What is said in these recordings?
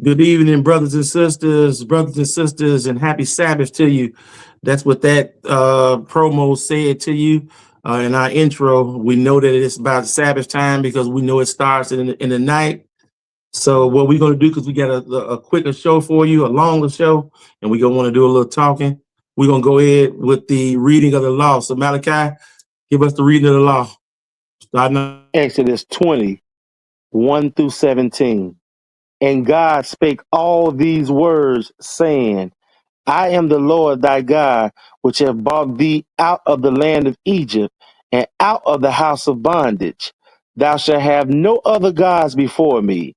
Good evening, brothers and sisters, and happy Sabbath to you. That's what that promo said to you in our intro. We know that it's about Sabbath time because we know it starts in the night. So what we're going to do, because we got a quicker show for you, a longer show, and we're going to want to do a little talking. We're going to go ahead with the reading of the law. So Malachi, give us the reading of the law. Starting Exodus 20, 1 through 17. And God spake all these words, saying, I am the Lord thy God, which have brought thee out of the land of Egypt, and out of the house of bondage. Thou shalt have no other gods before me.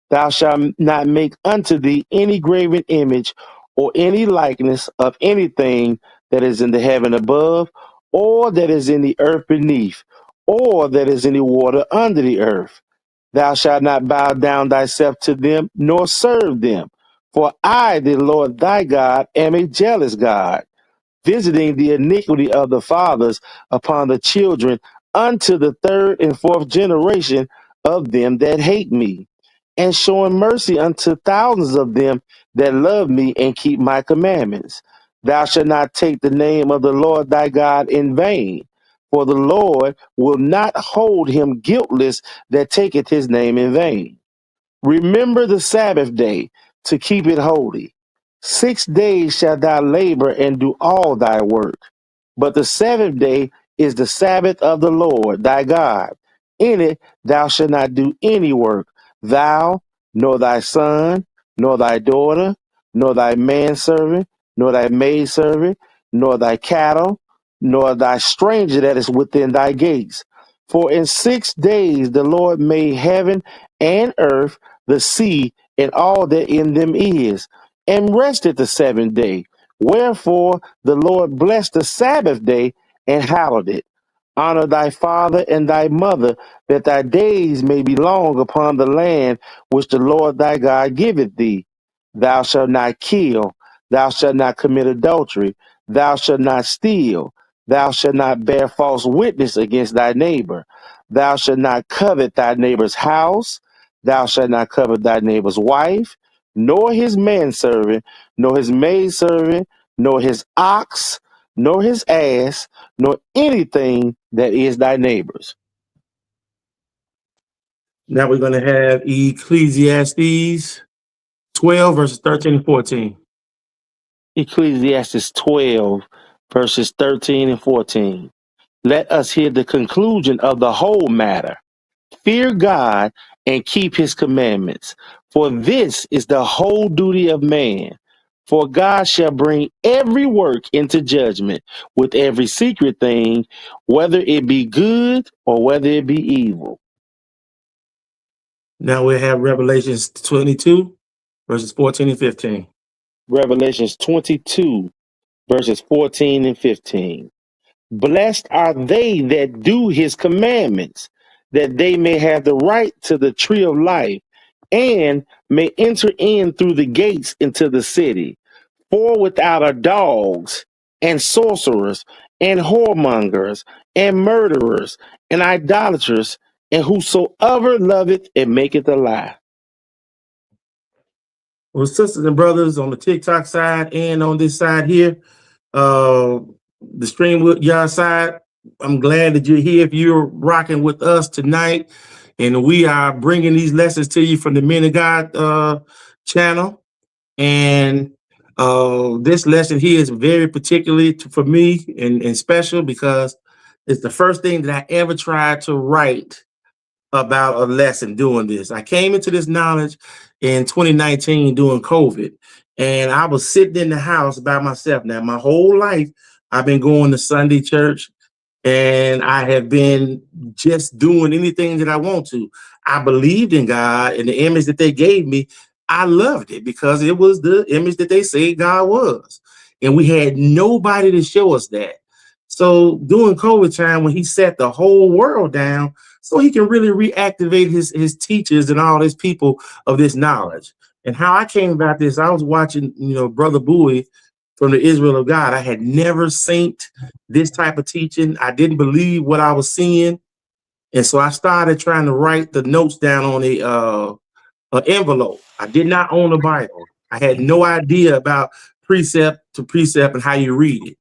Thou shalt not make unto thee any graven image or any likeness of anything that is in the heaven above, or that is in the earth beneath, or that is in the water under the earth. Thou shalt not bow down thyself to them, nor serve them. For I, the Lord thy God, am a jealous God, visiting the iniquity of the fathers upon the children unto the third and fourth generation of them that hate me, and showing mercy unto thousands of them that love me and keep my commandments. Thou shalt not take the name of the Lord thy God in vain, for the Lord will not hold him guiltless that taketh his name in vain. Remember the Sabbath day to keep it holy. 6 days shalt thou labor and do all thy work. But the seventh day is the Sabbath of the Lord thy God. In it thou shalt not do any work, thou, nor thy son, nor thy daughter, nor thy manservant, nor thy maidservant, nor thy cattle, nor thy stranger that is within thy gates. For in 6 days the Lord made heaven and earth, the sea, and all that in them is, and rested the seventh day. Wherefore the Lord blessed the Sabbath day and hallowed it. Honor thy father and thy mother, that thy days may be long upon the land which the Lord thy God giveth thee. Thou shalt not kill, thou shalt not commit adultery, thou shalt not steal, thou shalt not bear false witness against thy neighbor, thou shalt not covet thy neighbor's house, thou shalt not covet thy neighbor's wife, nor his manservant, nor his maidservant, nor his ox, nor his ass, nor anything that is thy neighbor's. Now we're going to have Ecclesiastes 12, verses 13 and 14. Ecclesiastes 12, verses 13 and 14. Let us hear the conclusion of the whole matter. Fear God and keep his commandments, for this is the whole duty of man. For God shall bring every work into judgment with every secret thing, whether it be good or whether it be evil. Now we have Revelations 22, verses 14 and 15. Revelations 22, verses 14 and 15. Blessed are they that do his commandments, that they may have the right to the tree of life, and may enter in through the gates into the city. For without are dogs, and sorcerers, and whoremongers, and murderers, and idolaters, and whosoever loveth and maketh a lie. Well, sisters and brothers on the TikTok side and on this side here, uh, the Streamwood Yard side, I'm glad that you're here. If you're rocking with us tonight, and we are bringing these lessons to you from the Men of God channel. And this lesson here is very particularly for me and special because it's the first thing that I ever tried to write about a lesson doing this. I came into this knowledge in 2019 during COVID, and I was sitting in the house by myself. Now, my whole life, I've been going to Sunday church, and I have been just doing anything that I want to. I believed in God, and the image that they gave me, I loved it because it was the image that they said God was. And we had nobody to show us that. So during COVID time, when he set the whole world down, so he can really reactivate his teachers and all his people of this knowledge. And how I came about this, I was watching, Brother Bowie from the Israel of God. I had never seen this type of teaching. I didn't believe what I was seeing. And so I started trying to write the notes down on an envelope. I did not own a Bible. I had no idea about precept to precept and how you read it.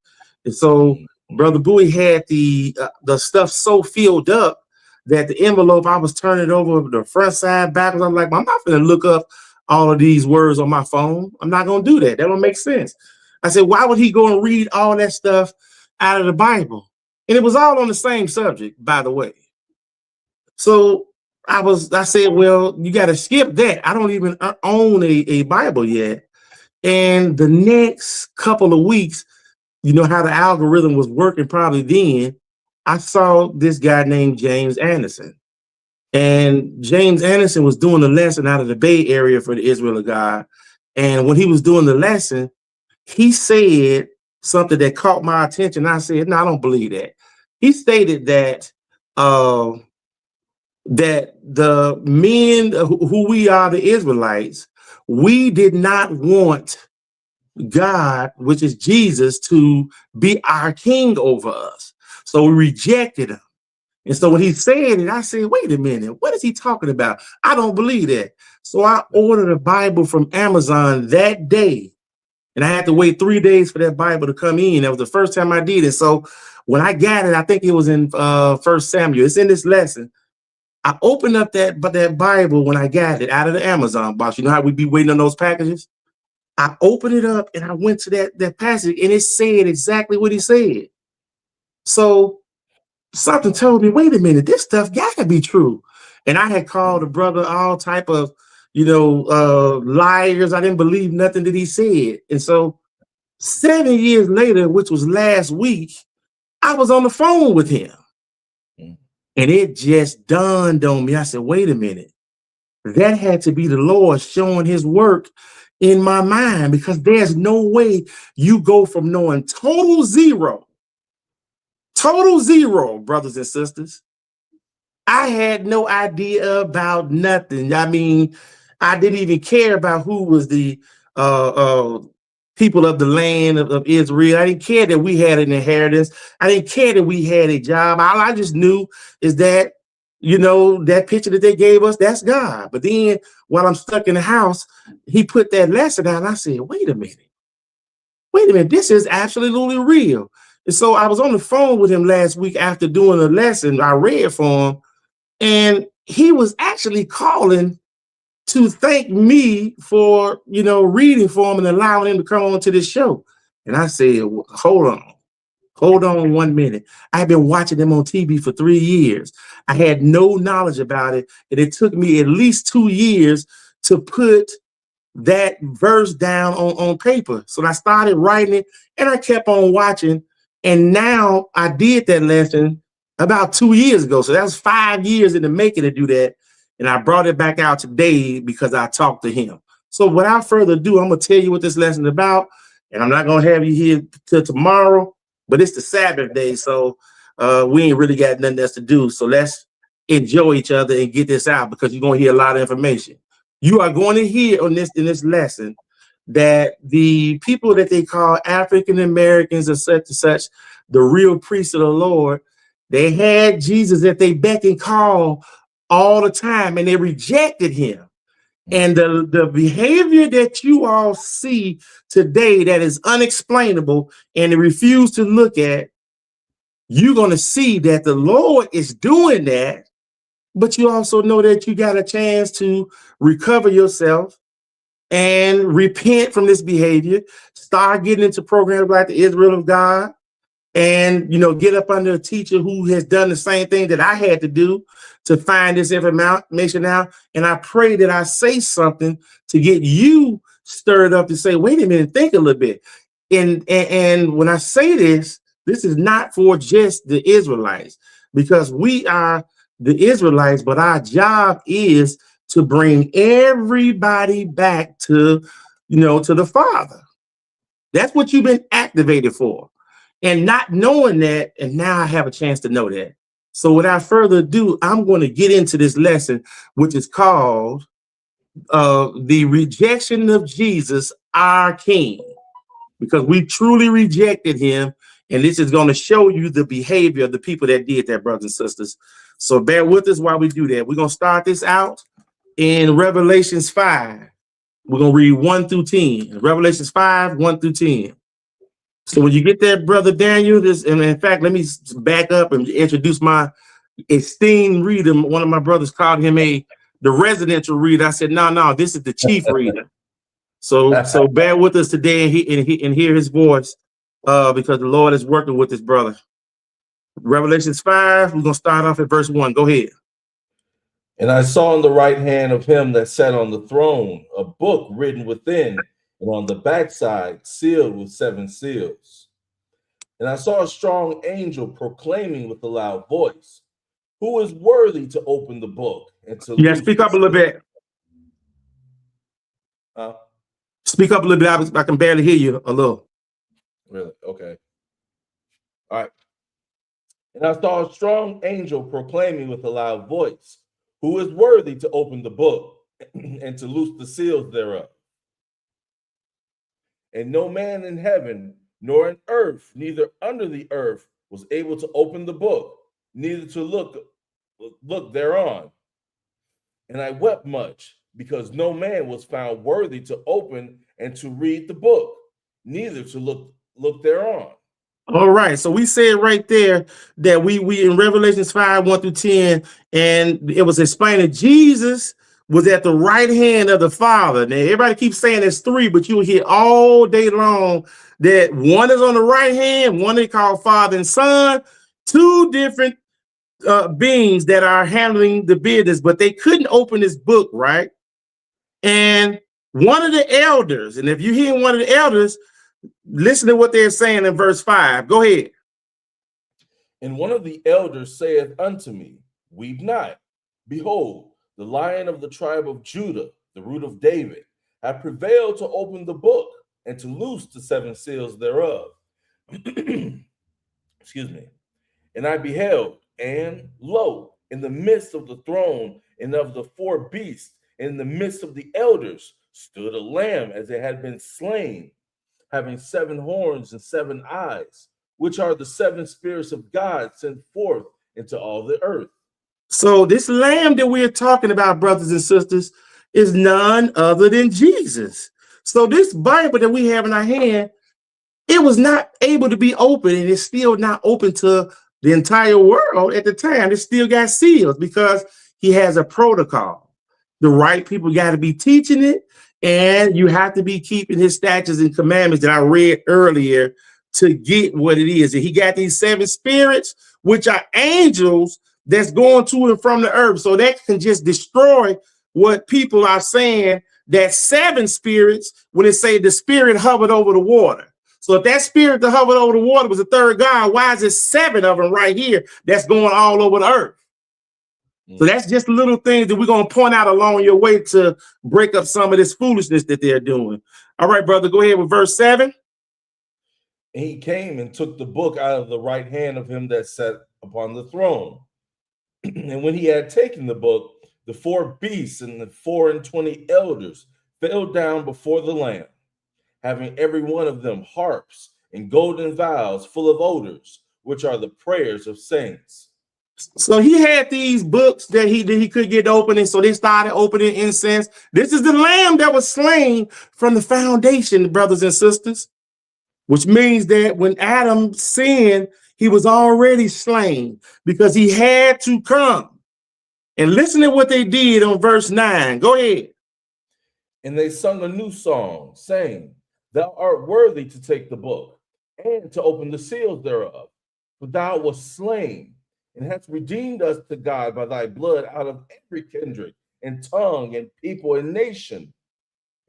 And so Brother Bowie had the stuff so filled up that the envelope, I was turning over the front side backwards. I'm like, I'm not going to look up all of these words on my phone. I'm not going to do that. That don't make sense. I said, why would he go and read all that stuff out of the Bible? And it was all on the same subject, by the way. So I said, well, you got to skip that. I don't even own a Bible yet. And the next couple of weeks, you know how the algorithm was working probably then, I saw this guy named James Anderson. And James Anderson was doing a lesson out of the Bay Area for the Israel of God. And when he was doing the lesson, he said something that caught my attention. I said, no, I don't believe that. He stated that that the men who we are, the Israelites, we did not want God, which is Jesus, to be our king over us. So we rejected him. And so when he said it, I said, wait a minute, what is he talking about? I don't believe that. So I ordered a Bible from Amazon that day. And I had to wait 3 days for that Bible to come in. That was the first time I did it. So when I got it, I think it was in First Samuel. It's in this lesson. I opened up that Bible when I got it out of the Amazon box. You know how we be waiting on those packages? I opened it up and I went to that passage and it said exactly what he said. So something told me, wait a minute, this stuff gotta be true. And I had called the brother all type of, liars. I didn't believe nothing that he said. And so 7 years later, which was last week, I was on the phone with him. And it just dawned on me. I said, wait a minute. That had to be the Lord showing his work in my mind, because there's no way you go from knowing total zero, brothers and sisters. I had no idea about nothing. I mean, I didn't even care about who was the people of the land of Israel. I didn't care that we had an inheritance. I didn't care that we had a job. All I just knew is that, that picture that they gave us, that's God. But then while I'm stuck in the house, he put that lesson out and I said, wait a minute, this is absolutely real. And so I was on the phone with him last week after doing a lesson I read for him, and he was actually calling to thank me for, reading for him and allowing him to come on to this show. And I said, hold on 1 minute. I had been watching them on TV for 3 years. I had no knowledge about it. And it took me at least 2 years to put that verse down on paper. So I started writing it and I kept on watching. And now I did that lesson about 2 years ago. So that was 5 years in the making to do that. And I brought it back out today because I talked to him. So without further ado, I'm going to tell you what this lesson is about. And I'm not going to have you here till tomorrow, but it's the Sabbath day. So we ain't really got nothing else to do. So let's enjoy each other and get this out, because you're going to hear a lot of information. You are going to hear in this lesson that the people that they call African Americans and such, the real priests of the Lord, they had Jesus that they beck and call all the time, and they rejected him. And the behavior that you all see today that is unexplainable and they refuse to look at, you're going to see that the Lord is doing that. But you also know that you got a chance to recover yourself and repent from this behavior, start getting into programs like the Israel of God, and get up under a teacher who has done the same thing that I had to do to find this information out. And I pray that I say something to get you stirred up to say, wait a minute, think a little bit. And when I say this is not for just the Israelites, because we are the Israelites, but our job is to bring everybody back to, to the Father. That's what you've been activated for. And not knowing that, and now I have a chance to know that. So without further ado, I'm going to get into this lesson, which is called the rejection of Jesus, our King, because we truly rejected him. And this is going to show you the behavior of the people that did that, brothers and sisters. So bear with us while we do that. We're going to start this out in Revelations 5. We're going to read 1 through 10. Revelations 5, 1 through 10. So when you get there, Brother Daniel, and in fact, let me back up and introduce my esteemed reader. One of my brothers called him the residential reader. I said, no, this is the chief reader. So bear with us today and hear his voice because the Lord is working with his brother. Revelations 5, we're going to start off at verse 1. Go ahead. And I saw in the right hand of him that sat on the throne a book written within, and on the backside sealed with 7 seals. And I saw a strong angel proclaiming with a loud voice, "Who is worthy to open the book and to..." Yeah, speak up a little bit. Speak up a little bit. I can barely hear you a little. Really? Okay. All right. And I saw a strong angel proclaiming with a loud voice, "Who is worthy to open the book and to loose the seals thereof?" And no man in heaven, nor in earth, neither under the earth, was able to open the book, neither to look thereon. And I wept much, because no man was found worthy to open and to read the book, neither to look thereon. All right, so we said right there that we in Revelations 5, 1 through 10, and it was explaining Jesus was at the right hand of the Father. Now, everybody keeps saying it's 3, but you'll hear all day long that one is on the right hand, one they call Father and Son, 2 different beings that are handling the business, but they couldn't open this book, right? And one of the elders, and if you hear one of the elders, listen to what they're saying in verse 5. Go ahead. And one of the elders saith unto me, "Weep not. Behold, the Lion of the tribe of Judah, the root of David, hath prevailed to open the book and to loose the 7 seals thereof." Excuse me. And I beheld, and lo, in the midst of the throne and of the 4 beasts, and in the midst of the elders, stood a lamb as it had been slain, having 7 horns and 7 eyes, which are the 7 spirits of God sent forth into all the earth. So this lamb that we're talking about, brothers and sisters, is none other than Jesus. So this Bible that we have in our hand, it was not able to be open, and it's still not open to the entire world at the time. It still got seals because he has a protocol. The right people got to be teaching it, and you have to be keeping his statutes and commandments that I read earlier to get what it is. And he got these 7 spirits, which are angels that's going to and from the earth. So that can just destroy what people are saying, that 7 spirits, when they say the spirit hovered over the water. So if that spirit that hovered over the water was the 3rd God, why is it 7 of them right here that's going all over the earth? So that's just little things that we're going to point out along your way to break up some of this foolishness that they're doing. All right, brother, go ahead with verse 7. And he came and took the book out of the right hand of him that sat upon the throne. And when he had taken the book, the 4 beasts and the 24 elders fell down before the Lamb, having every one of them harps and golden vials full of odors, which are the prayers of saints. So he had these books that he could get opening, so they started opening incense. This is the lamb that was slain from the foundation, brothers and sisters, which means that when Adam sinned, he was already slain because he had to come. And listen to what they did on verse 9. Go ahead. And they sung a new song, saying, "Thou art worthy to take the book and to open the seals thereof. For thou wast slain, and hast redeemed us to God by thy blood out of every kindred and tongue and people and nation,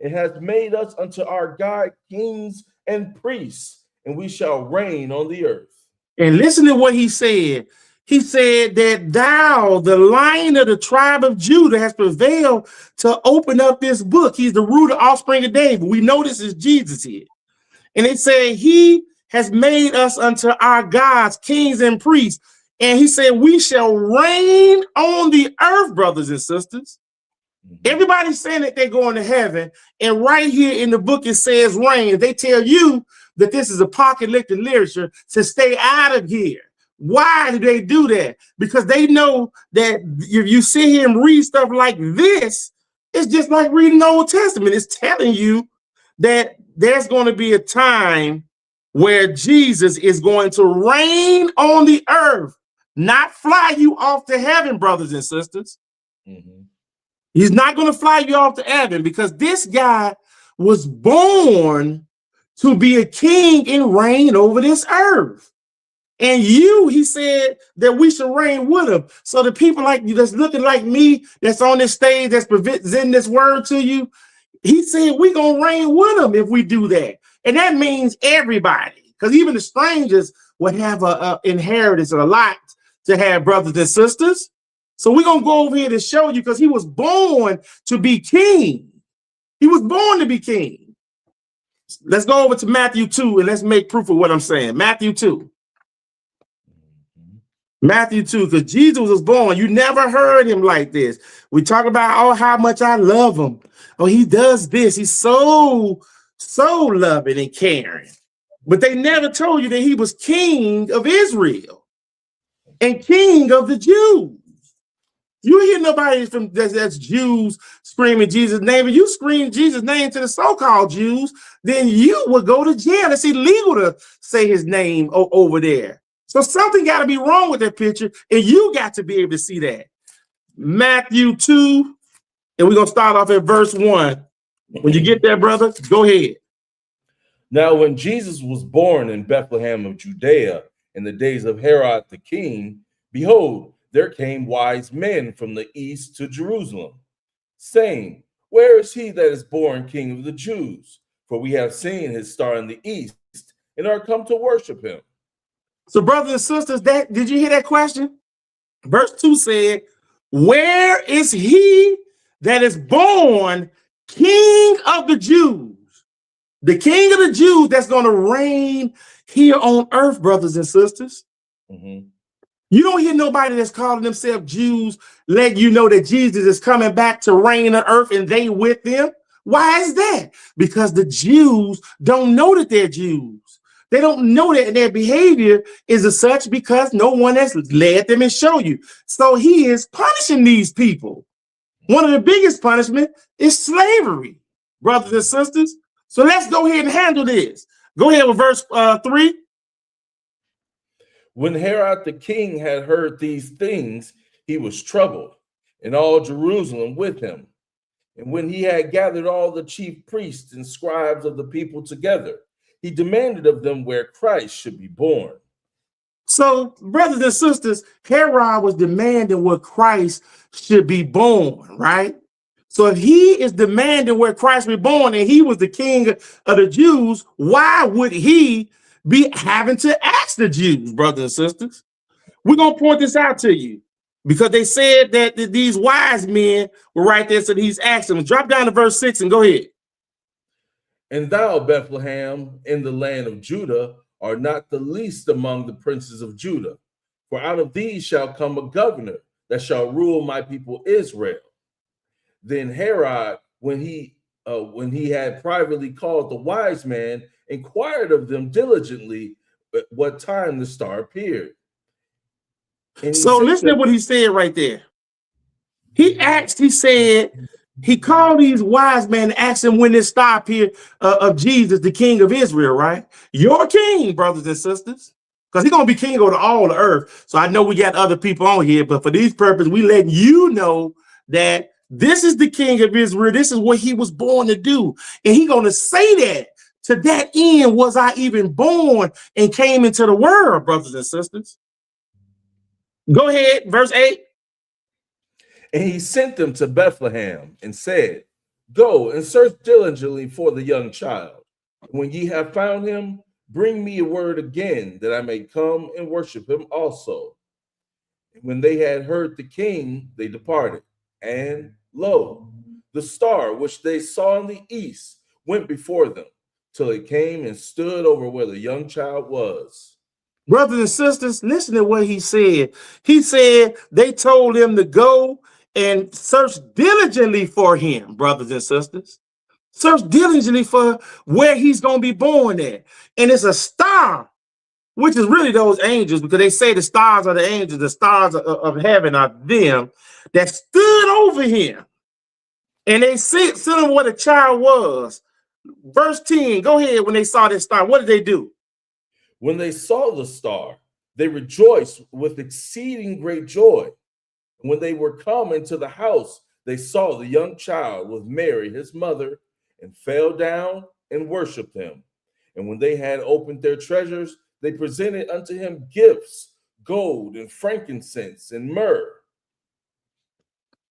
and hast made us unto our God kings and priests, and we shall reign on the earth." And listen to what he said. He said that thou, the Lion of the tribe of Judah, has prevailed to open up this book. He's the root of offspring of David. We know this is Jesus here. And it said he has made us unto our gods, kings and priests. And he said we shall reign on the earth, brothers and sisters. Everybody's saying that they're going to heaven. And right here in the book, it says reign. They tell you that this is apocalyptic literature to stay out of here. Why do they do that? Because they know that if you sit here and read stuff like this, It's just like reading the Old Testament. It's telling you that there's going to be a time where Jesus is going to reign on the earth, not fly you off to heaven, brothers and sisters. Mm-hmm. He's not going to fly you off to heaven, because this guy was born to be a king and reign over this earth. And he said that we should reign with him. So the people like you that's looking like me, that's on this stage, that's presenting this word to you, he said we're going to reign with him if we do that. And that means everybody, because even the strangers would have a inheritance, a lot to have, brothers and sisters. So we're going to go over here to show you, because he was born to be king. He was born to be king. Let's go over to Matthew 2 and let's make proof of what I'm saying. Matthew 2. Matthew 2, because Jesus was born. You never heard him like this. We talk about, oh, how much I love him. Oh, he does this. He's so loving and caring. But they never told you that he was king of Israel and king of the Jews. You hear nobody from that's Jews screaming Jesus' name, and you scream Jesus' name to the so-called Jews, then you will go to jail. It's illegal to say his name over there. So something got to be wrong with that picture, and you got to be able to see that. Matthew 2, and we're going to start off at verse 1. When you get there, brother, go ahead. Now, when Jesus was born in Bethlehem of Judea in the days of Herod the king, behold, there came wise men from the east to Jerusalem, saying, where is he that is born King of the Jews? For we have seen his star in the east and are come to worship him. So, brothers and sisters, did you hear that question? Verse 2 said, where is he that is born King of the Jews? The King of the Jews that's going to reign here on earth, brothers and sisters. Mm-hmm. You don't hear nobody that's calling themselves Jews let you know that Jesus is coming back to reign on earth and they with them. Why is that? Because the Jews don't know that they're Jews. They don't know that their behavior is as such because no one has led them and show you. So he is punishing these people. One of the biggest punishment is slavery, brothers and sisters. So let's go ahead and handle this. Go ahead with verse 3. When Herod the king had heard these things, he was troubled, and all Jerusalem with him. And when he had gathered all the chief priests and scribes of the people together, he demanded of them where Christ should be born. So, brothers and sisters, Herod was demanding where Christ should be born, right? So if he is demanding where Christ be born and he was the king of the Jews, why would he be having to ask the Jews, brothers and sisters? We're going to point this out to you because they said that these wise men were right there. So he's asking them. Drop down to verse 6 and go ahead. And thou, Bethlehem, in the land of Judah, art not the least among the princes of Judah. For out of these shall come a governor that shall rule my people Israel. Then Herod, when he had privately called the wise man, inquired of them diligently at what time the star appeared. So listen to what he said right there. He said, he called these wise men and asked them when this star appeared of Jesus, the King of Israel, right? Your king, brothers and sisters, because he's going to be king over all the earth. So I know we got other people on here, but for these purposes, we letting you know that this is the King of Israel. This is what he was born to do. And he's going to say that to that end was I even born and came into the world, brothers and sisters. Go ahead, verse 8. And he sent them to Bethlehem and said, go and search diligently for the young child. When ye have found him, bring me a word again that I may come and worship him also. And when they had heard the king, they departed. And lo, the star which they saw in the east went before them till it came and stood over where the young child was. Brothers and sisters, listen to what he said. He said they told him to go and search diligently for him, brothers and sisters. Search diligently for where he's going to be born at. And it's a star, which is really those angels, because they say the stars are the angels, the stars of heaven are them that stood over him. And they sent him where the child was. Verse 10, go ahead. When they saw this star, what did they do? When they saw the star, they rejoiced with exceeding great joy. When they were come into the house, they saw the young child with Mary, his mother, and fell down and worshiped him. And when they had opened their treasures, they presented unto him gifts, gold and frankincense and myrrh.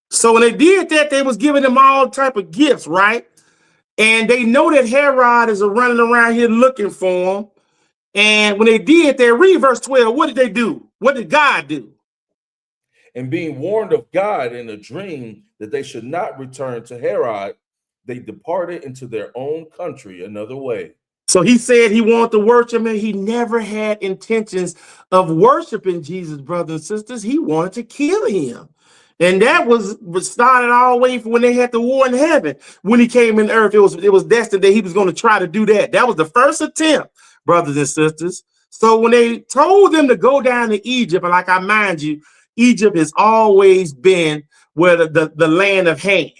So when they did that, they was giving them all type of gifts, right? And they know that Herod is running around here looking for them. And when they did that, read verse 12, what did they do? What did God do? And being warned of God in a dream that they should not return to Herod, they departed into their own country another way. So he said he wanted to worship him. He never had intentions of worshiping Jesus, brothers and sisters. He wanted to kill him. And that was started all the way from when they had the war in heaven. When he came in earth, it was destined that he was going to try to do that. That was the first attempt, brothers and sisters. So when they told them to go down to Egypt, and like I mind you, Egypt has always been where the land of Ham.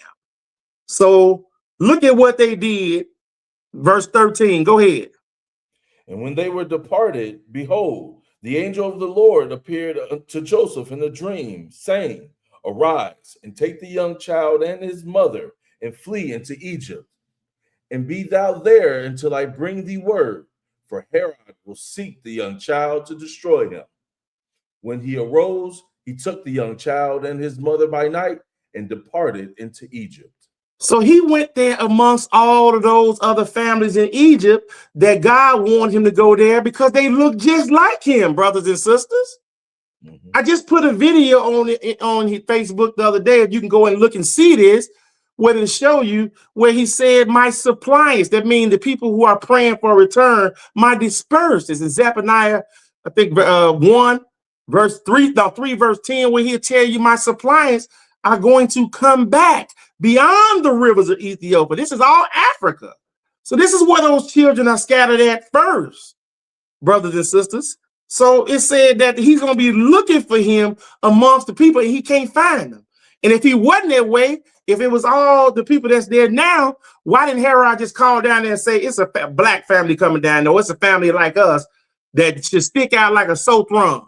So look at what they did. Verse 13, go ahead. And when they were departed, behold, the angel of the Lord appeared to Joseph in a dream, saying, Arise and take the young child and his mother and flee into Egypt. And be thou there until I bring thee word, for Herod will seek the young child to destroy him. When he arose, he took the young child and his mother by night and departed into Egypt. So he went there amongst all of those other families in Egypt that God wanted him to go there because they look just like him, brothers and sisters. Mm-hmm. I just put a video on his Facebook the other day. If you can go and look and see this, where it'll show you where he said, my suppliants, that means the people who are praying for a return, my dispersed. Is in Zephaniah, I think 1 verse 3, 3 verse 10, where he'll tell you my suppliants are going to come back beyond the rivers of Ethiopia. This is all Africa. So this is where those children are scattered at first, brothers and sisters. So it said that he's going to be looking for him amongst the people and he can't find them. And if he wasn't that way, if it was all the people that's there now, why didn't Herod just call down there and say, it's a black family coming down? No, it's a family like us that should stick out like a sore thumb.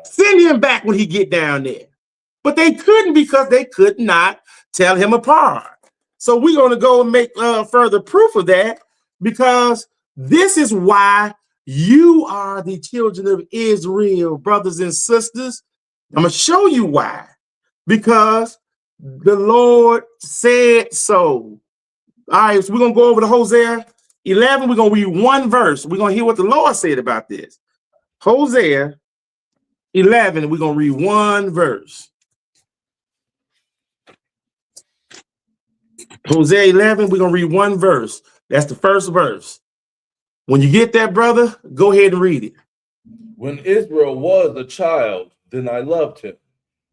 Send him back when he get down there. But they couldn't because they could not tell him apart. So we're going to go and make further proof of that, because this is why you are the children of Israel, brothers and sisters. I'm going to show you why. Because the Lord said so. All right, so we're going to go over to Hosea 11. We're going to read one verse. We're going to hear what the Lord said about this. Hosea 11, we're going to read one verse. Hosea 11, we're going to read one verse. That's the first verse. When you get that, brother, go ahead and read it. When Israel was a child, then I loved him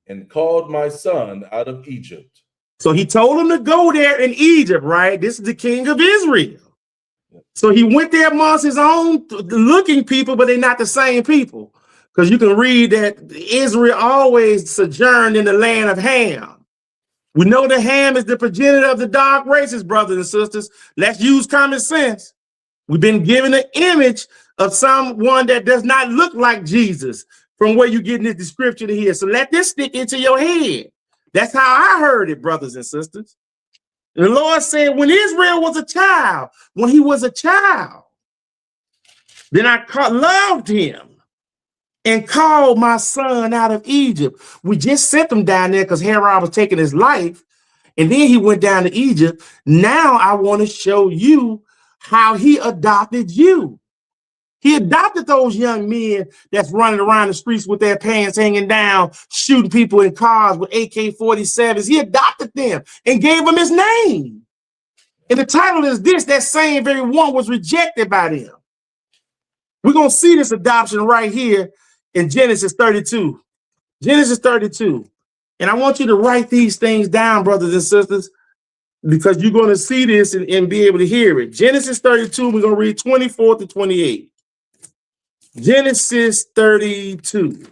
and called my son out of Egypt. So he told him to go there in Egypt, right? This is the king of Israel. So he went there amongst his own looking people, but they're not the same people. Because you can read that Israel always sojourned in the land of Ham. We know that Ham is the progenitor of the dark races, brothers and sisters. Let's use common sense. We've been given an image of someone that does not look like Jesus from where you're getting this description here. So let this stick into your head. That's how I heard it, brothers and sisters. And the Lord said, when Israel was a child, when he was a child, then I loved him and called my son out of Egypt. We just sent him down there because Herod was taking his life. And then he went down to Egypt. Now I want to show you how he adopted you. He adopted those young men that's running around the streets with their pants hanging down, shooting people in cars with AK-47s. He adopted them and gave them his name. And the title is this: that same very one was rejected by them. We're going to see this adoption right here in Genesis 32. Genesis 32. And I want you to write these things down, brothers and sisters, because you're going to see this and be able to hear it. Genesis 32, we're going to read 24 to 28. Genesis 32.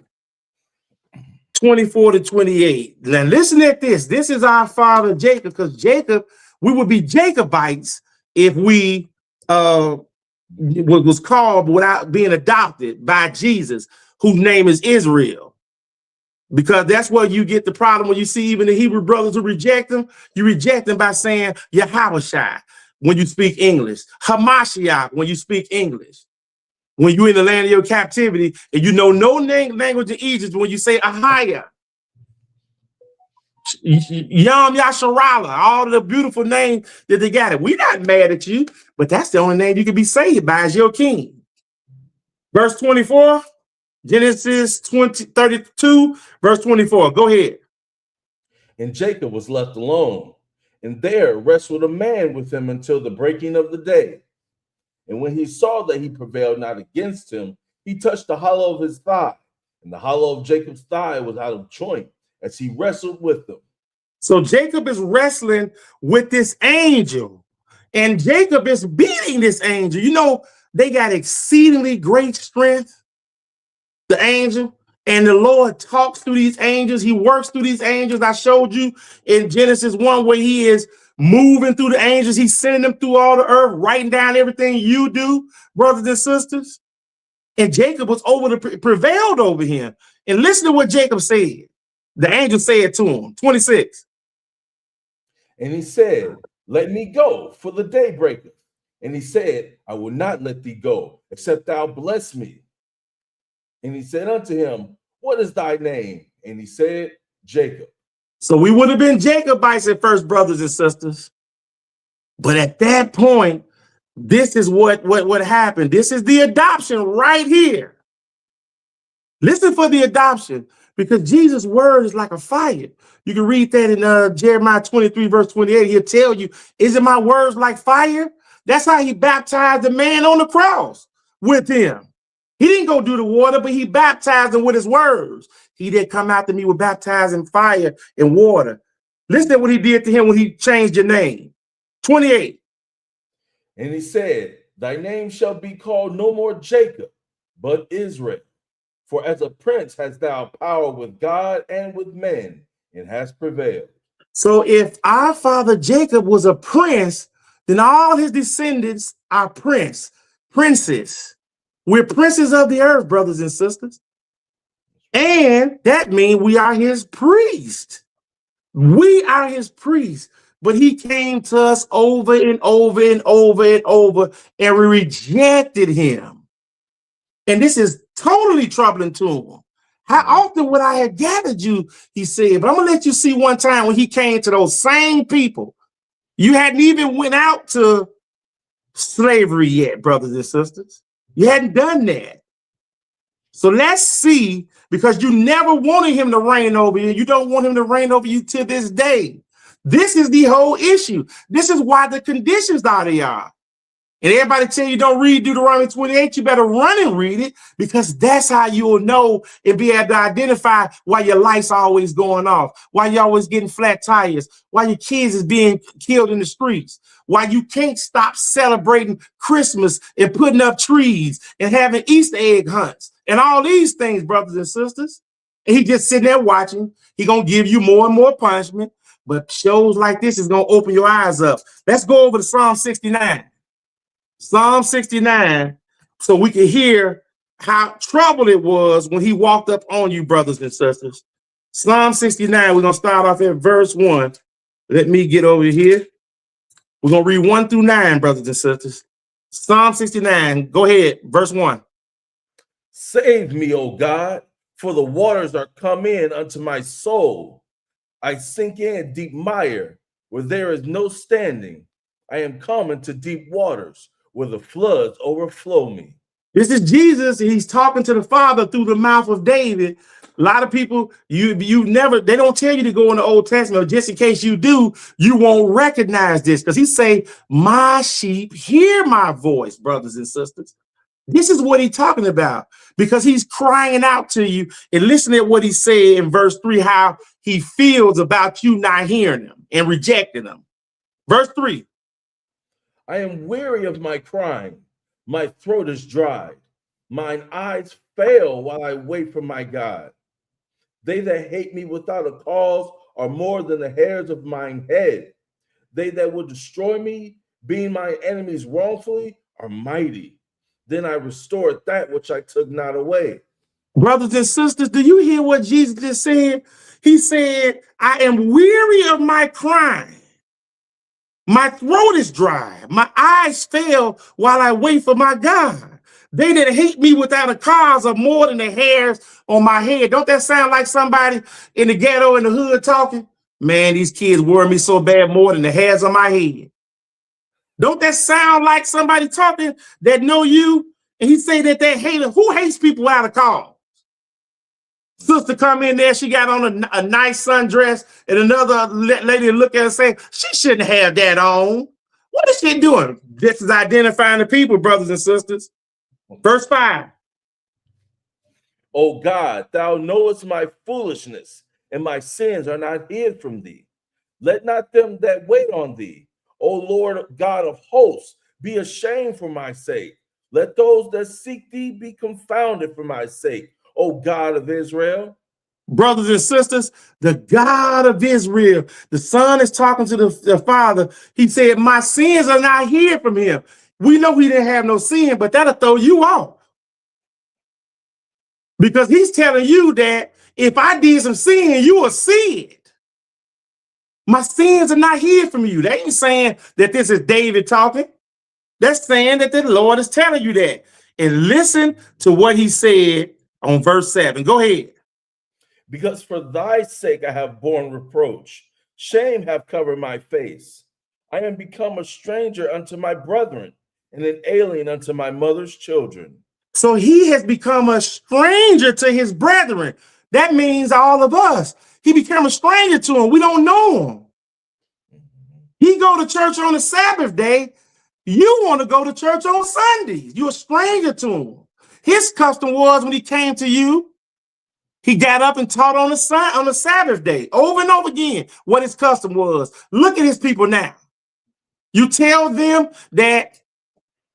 24 to 28. Now listen at this. This is our father Jacob, because Jacob, we would be Jacobites if we was called without being adopted by Jesus, whose name is Israel. Because that's where you get the problem when you see even the Hebrew brothers who reject them. You reject them by saying Yahushua when you speak English, Hamashiach when you speak English. When you're in the land of your captivity and you know no language in Egypt, when you say Ahaya, Yam Yasharala, all the beautiful names that they got it. We're not mad at you, but that's the only name you can be saved by as your king. Verse 24, Genesis 32, verse 24. Go ahead. And Jacob was left alone, and there wrestled a man with him until the breaking of the day. And when he saw that he prevailed not against him, he touched the hollow of his thigh, and the hollow of Jacob's thigh was out of joint as he wrestled with him. So Jacob is wrestling with this angel, and Jacob is beating this angel. You know, they got exceedingly great strength, the angel, and the Lord talks through these angels. He works through these angels. I showed you in Genesis 1 where he is moving through the angels. He's sending them through all the earth, writing down everything you do, brothers and sisters. And Jacob was prevailed over him. And listen to what Jacob said. The angel said to him, 26. And he said, let me go, for the day breaketh. And he said, I will not let thee go, except thou bless me. And he said unto him, what is thy name? And he said, Jacob. So we would have been Jacobites at first, brothers and sisters. But at that point, this is what happened. This is the adoption right here. Listen for the adoption, because Jesus' word is like a fire. You can read that in Jeremiah 23, verse 28. He'll tell you, isn't my words like fire? That's how he baptized the man on the cross with him. He didn't go do the water, but he baptized him with his words. He that come after me will baptize in fire and water. Listen to what he did to him when he changed your name. 28. And he said, thy name shall be called no more Jacob, but Israel. For as a prince hast thou power with God and with men, and hast prevailed. So if our father Jacob was a prince, then all his descendants are princes. We're princes of the earth, brothers and sisters. And that means we are his priest. We are his priest. But he came to us over and over and over and over, and we rejected him. And this is totally troubling to him. How often would I have gathered you, he said, but I'm going to let you see one time when he came to those same people. You hadn't even went out to slavery yet, brothers and sisters. You hadn't done that. So let's see, because you never wanted him to reign over you. You don't want him to reign over you to this day. This is the whole issue. This is why the conditions are they are. And everybody tell you don't read Deuteronomy 28, you better run and read it, because that's how you'll know and be able to identify why your light's always going off, why you're always getting flat tires, why your kids is being killed in the streets, why you can't stop celebrating Christmas and putting up trees and having Easter egg hunts and all these things, brothers and sisters. And he just sitting there watching. He gonna give you more and more punishment, but shows like this is gonna open your eyes up. Let's go over to Psalm 69. Psalm 69, so we can hear how troubled it was when he walked up on you, brothers and sisters. Psalm 69, we're going to start off at verse 1. Let me get over here. We're going to read 1 through 9, brothers and sisters. Psalm 69, go ahead, verse 1. Save me, O God, for the waters are come in unto my soul. I sink in deep mire where there is no standing. I am come into deep waters where the floods overflow me. This is Jesus. He's talking to the Father through the mouth of David. A lot of people, they don't tell you to go in the Old Testament, just in case you do, you won't recognize this, because he say, my sheep hear my voice, brothers and sisters. This is what he's talking about, because he's crying out to you. And listen to what he said in verse 3, how he feels about you not hearing him and rejecting him. Verse 3. I am weary of my crying. My throat is dried. Mine eyes fail while I wait for my God. They that hate me without a cause are more than the hairs of mine head. They that will destroy me, being my enemies wrongfully, are mighty. Then I restored that which I took not away. Brothers and sisters, do you hear what Jesus just said? He said, I am weary of my crying. My throat is dry. My eyes fail while I wait for my God. They that hate me without a cause are more than the hairs on my head. Don't that sound like somebody in the ghetto in the hood talking? Man, these kids worry me so bad more than the hairs on my head. Don't that sound like somebody talking that know you? And he say that they hate him. Who hates people out of cause? Sister come in there, she got on a nice sundress, and another lady look at her and say, she shouldn't have that on. What is she doing? This is identifying the people, brothers and sisters. Verse 5. O God, thou knowest my foolishness, and my sins are not hid from thee. Let not them that wait on thee, O Lord God of hosts, be ashamed for my sake. Let those that seek thee be confounded for my sake, O God of Israel. Brothers and sisters, the God of Israel, the Son is talking to the Father. He said, my sins are not hid from him. We know he didn't have no sin, but that'll throw you off. Because he's telling you that if I did some sin, you will see it. My sins are not hid from you. They ain't saying that this is David talking. That's saying that the Lord is telling you that. And listen to what he said on verse 7. Go ahead. Because for thy sake I have borne reproach. Shame have covered my face. I am become a stranger unto my brethren, and an alien unto my mother's children. So he has become a stranger to his brethren. That means all of us. He became a stranger to him. We don't know him. He go to church on the Sabbath day. You want to go to church on Sundays. You're a stranger to him. His custom was when he came to you, he got up and taught on the Sabbath day over and over again what his custom was. Look at his people now. You tell them that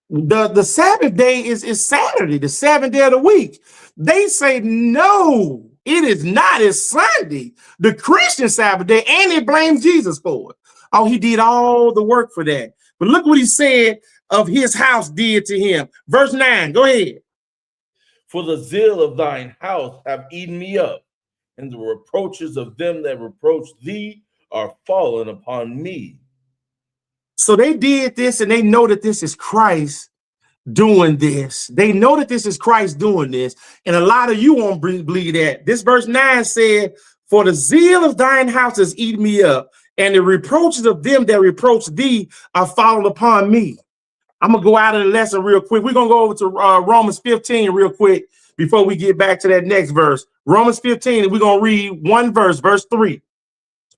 the Sabbath day is Saturday, the seventh day of the week. They say, no, it is not. It's Sunday, the Christian Sabbath day, and they blame Jesus for it. Oh, he did all the work for that. But look what he said of his house did to him. Verse 9, go ahead. For the zeal of thine house have eaten me up, and the reproaches of them that reproach thee are fallen upon me. So they did this, and they know that this is Christ doing this. They know that this is Christ doing this. And a lot of you won't believe that. This verse 9 said, for the zeal of thine house has eaten me up, and the reproaches of them that reproach thee are fallen upon me. I'm going to go out of the lesson real quick. We're going to go over to Romans 15 real quick before we get back to that next verse. Romans 15, and we're going to read one verse, verse 3,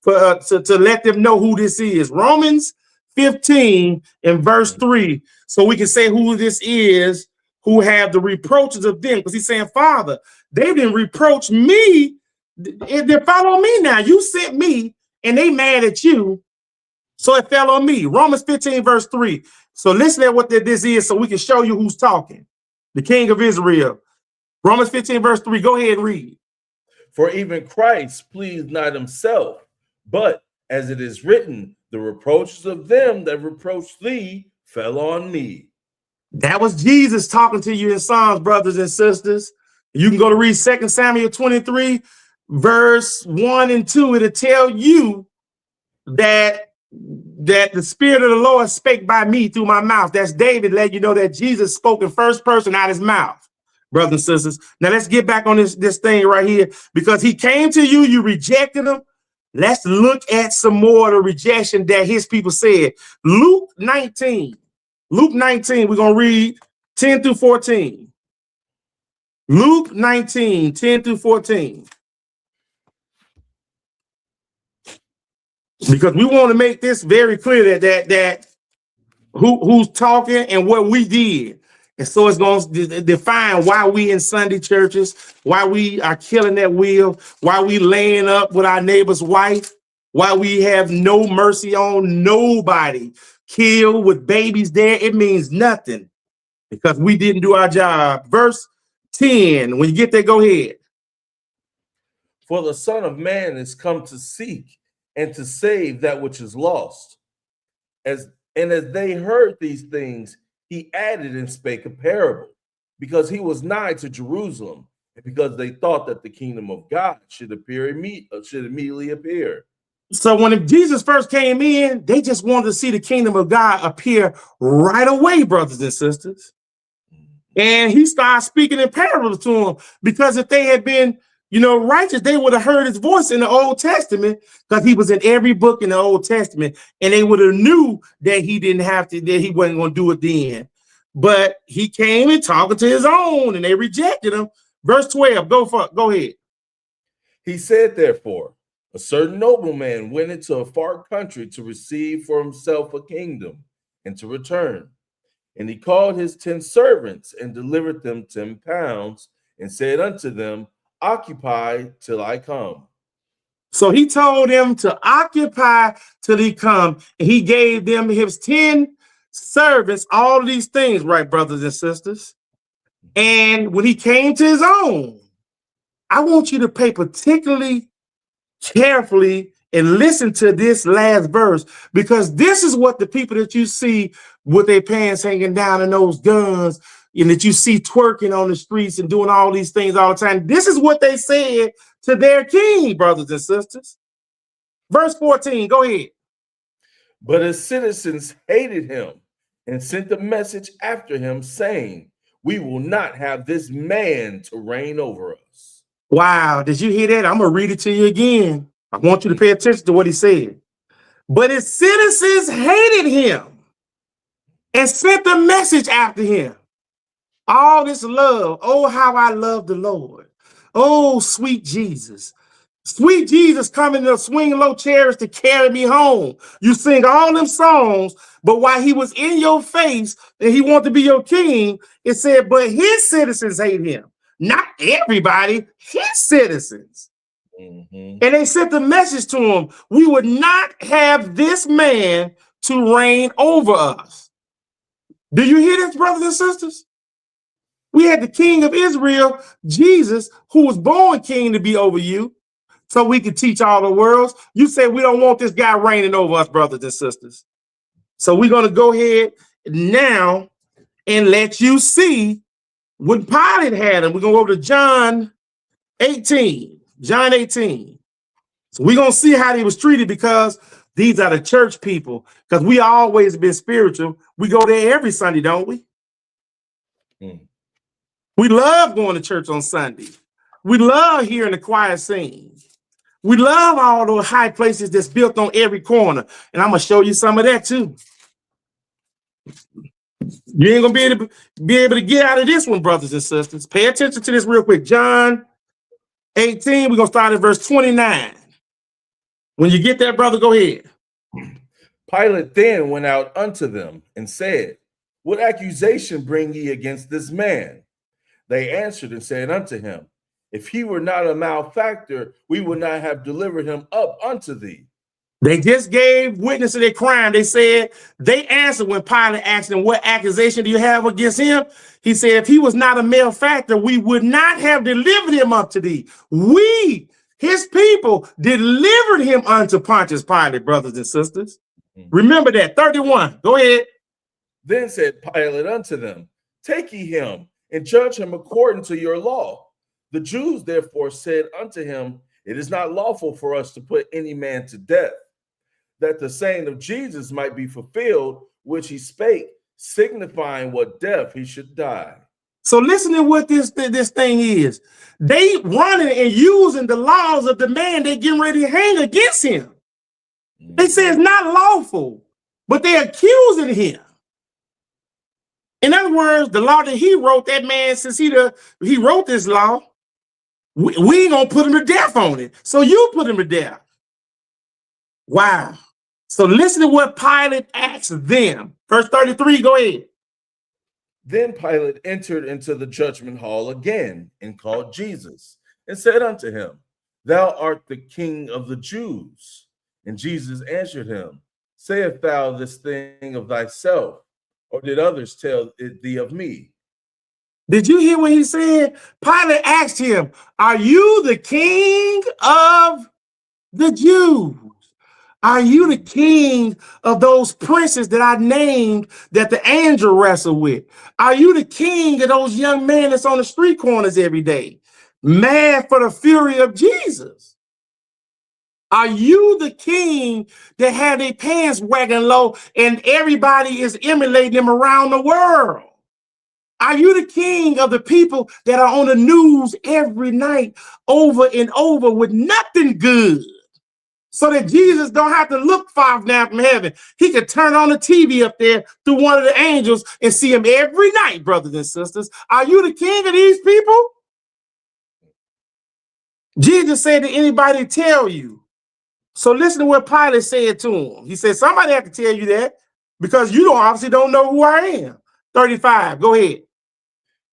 to let them know who this is. Romans 15 and verse 3, so we can say who this is who have the reproaches of them. Because he's saying, Father, they didn't reproach me. They follow me now. You sent me, and they mad at you. So it fell on me. Romans 15, verse 3. So listen at what this is so we can show you who's talking. The King of Israel. Romans 15, verse 3. Go ahead and read. For even Christ pleased not himself, but as it is written, the reproaches of them that reproach thee fell on me. That was Jesus talking to you in Psalms, brothers and sisters. You can go to read 2 Samuel 23, verse 1 and 2. It'll tell you that the Spirit of the Lord spake by me through my mouth. That's David letting you know that Jesus spoke in first person out of his mouth, brothers and sisters. Now let's get back on this thing right here, because he came to you, you rejected him. Let's look at some more of the rejection that his people said. Luke 19, we're going to read 10 through 14. Luke 19, 10 through 14. Because we want to make this very clear that who's talking and what we did. And so it's going to define why we in Sunday churches, why we are killing that wheel, why we laying up with our neighbor's wife, why we have no mercy on nobody, killed with babies there. It means nothing because we didn't do our job. Verse 10, when you get there, go ahead. For the Son of Man is come to seek and to save that which is lost. As they heard these things, he added and spake a parable, because he was nigh to Jerusalem, and because they thought that the kingdom of God should immediately appear. So when Jesus first came in, they just wanted to see the kingdom of God appear right away, brothers and sisters. And he started speaking in parables to them, because if they had been, righteous, they would have heard his voice in the Old Testament, because he was in every book in the Old Testament, and they would have knew that he didn't have to, that he wasn't going to do it then. But he came and talking to his own, and they rejected him. Verse 12, go ahead. He said, therefore, a certain nobleman went into a far country to receive for himself a kingdom and to return. And he called his 10 servants and delivered them 10 pounds and said unto them, occupy till I come. So he told them to occupy till he come, and he gave them his 10 servants, all these things, right, brothers and sisters. And when he came to his own, I want you to pay particularly carefully and listen to this last verse, because this is what the people that you see with their pants hanging down and those guns, and that you see twerking on the streets and doing all these things all the time. This is what they said to their king, brothers and sisters. Verse 14, go ahead. But his citizens hated him and sent a message after him, saying, we will not have this man to reign over us. Wow, did you hear that? I'm going to read it to you again. I want you to pay attention to what he said. But his citizens hated him and sent a message after him. All this love. Oh, how I love the Lord. Oh, sweet Jesus. Sweet Jesus coming to swing low chairs to carry me home. You sing all them songs, but while he was in your face and he wanted to be your king, it said, but his citizens hate him. Not everybody, his citizens. And they sent a message to him. We would not have this man to reign over us. Do you hear this, brothers and sisters? We had the king of Israel, Jesus, who was born king to be over you, so we could teach all the worlds. You say we don't want this guy reigning over us, brothers and sisters. So we're going to go ahead now and let you see what Pilate had. And we're going to go over to John 18. John 18. So we're going to see how he was treated, because these are the church people. Because we always been spiritual. We go there every Sunday, don't we? We love going to church on Sunday. We love hearing the choir sing. We love all those high places that's built on every corner. And I'm going to show you some of that too. You ain't going to be able to get out of this one, brothers and sisters. Pay attention to this real quick. John 18, we're going to start at verse 29. When you get there, brother, go ahead. Pilate then went out unto them and said, what accusation bring ye against this man? They answered and said unto him, if he were not a malefactor, we would not have delivered him up unto thee. They just gave witness to their crime. They said, they answered when Pilate asked them, what accusation do you have against him? He said, if he was not a malefactor, we would not have delivered him up to thee. We, his people, delivered him unto Pontius Pilate, brothers and sisters. Remember that. 31. Go ahead. Then said Pilate unto them, take ye him and judge him according to your law. The Jews therefore said unto him, it is not lawful for us to put any man to death, that the saying of Jesus might be fulfilled, which he spake, signifying what death he should die. So listen to what this thing is. They running and using the laws of the man they getting ready to hang against him. They say it's not lawful, but they're accusing him. In other words, the law that he wrote, that man, since he wrote this law, we ain't gonna put him to death on it. So you put him to death. Wow. So listen to what Pilate asked them. Verse 33, go ahead. Then Pilate entered into the judgment hall again and called Jesus and said unto him, thou art the King of the Jews. And Jesus answered him, sayest thou this thing of thyself, or did others tell it thee of me? Did you hear what he said? Pilate asked him, "Are you the king of the Jews? Are you the king of those princes that I named that the angel wrestled with? Are you the king of those young men that's on the street corners every day, mad for the fury of Jesus? Are you the king that had their pants wagging low and everybody is emulating them around the world? Are you the king of the people that are on the news every night over and over with nothing good? So that Jesus don't have to look far down from heaven. He could turn on the TV up there through one of the angels and see him every night, brothers and sisters. Are you the king of these people? Jesus said to anybody tell you. So listen to what Pilate said to him. He said, somebody have to tell you that because you obviously don't know who I am. 35, go ahead.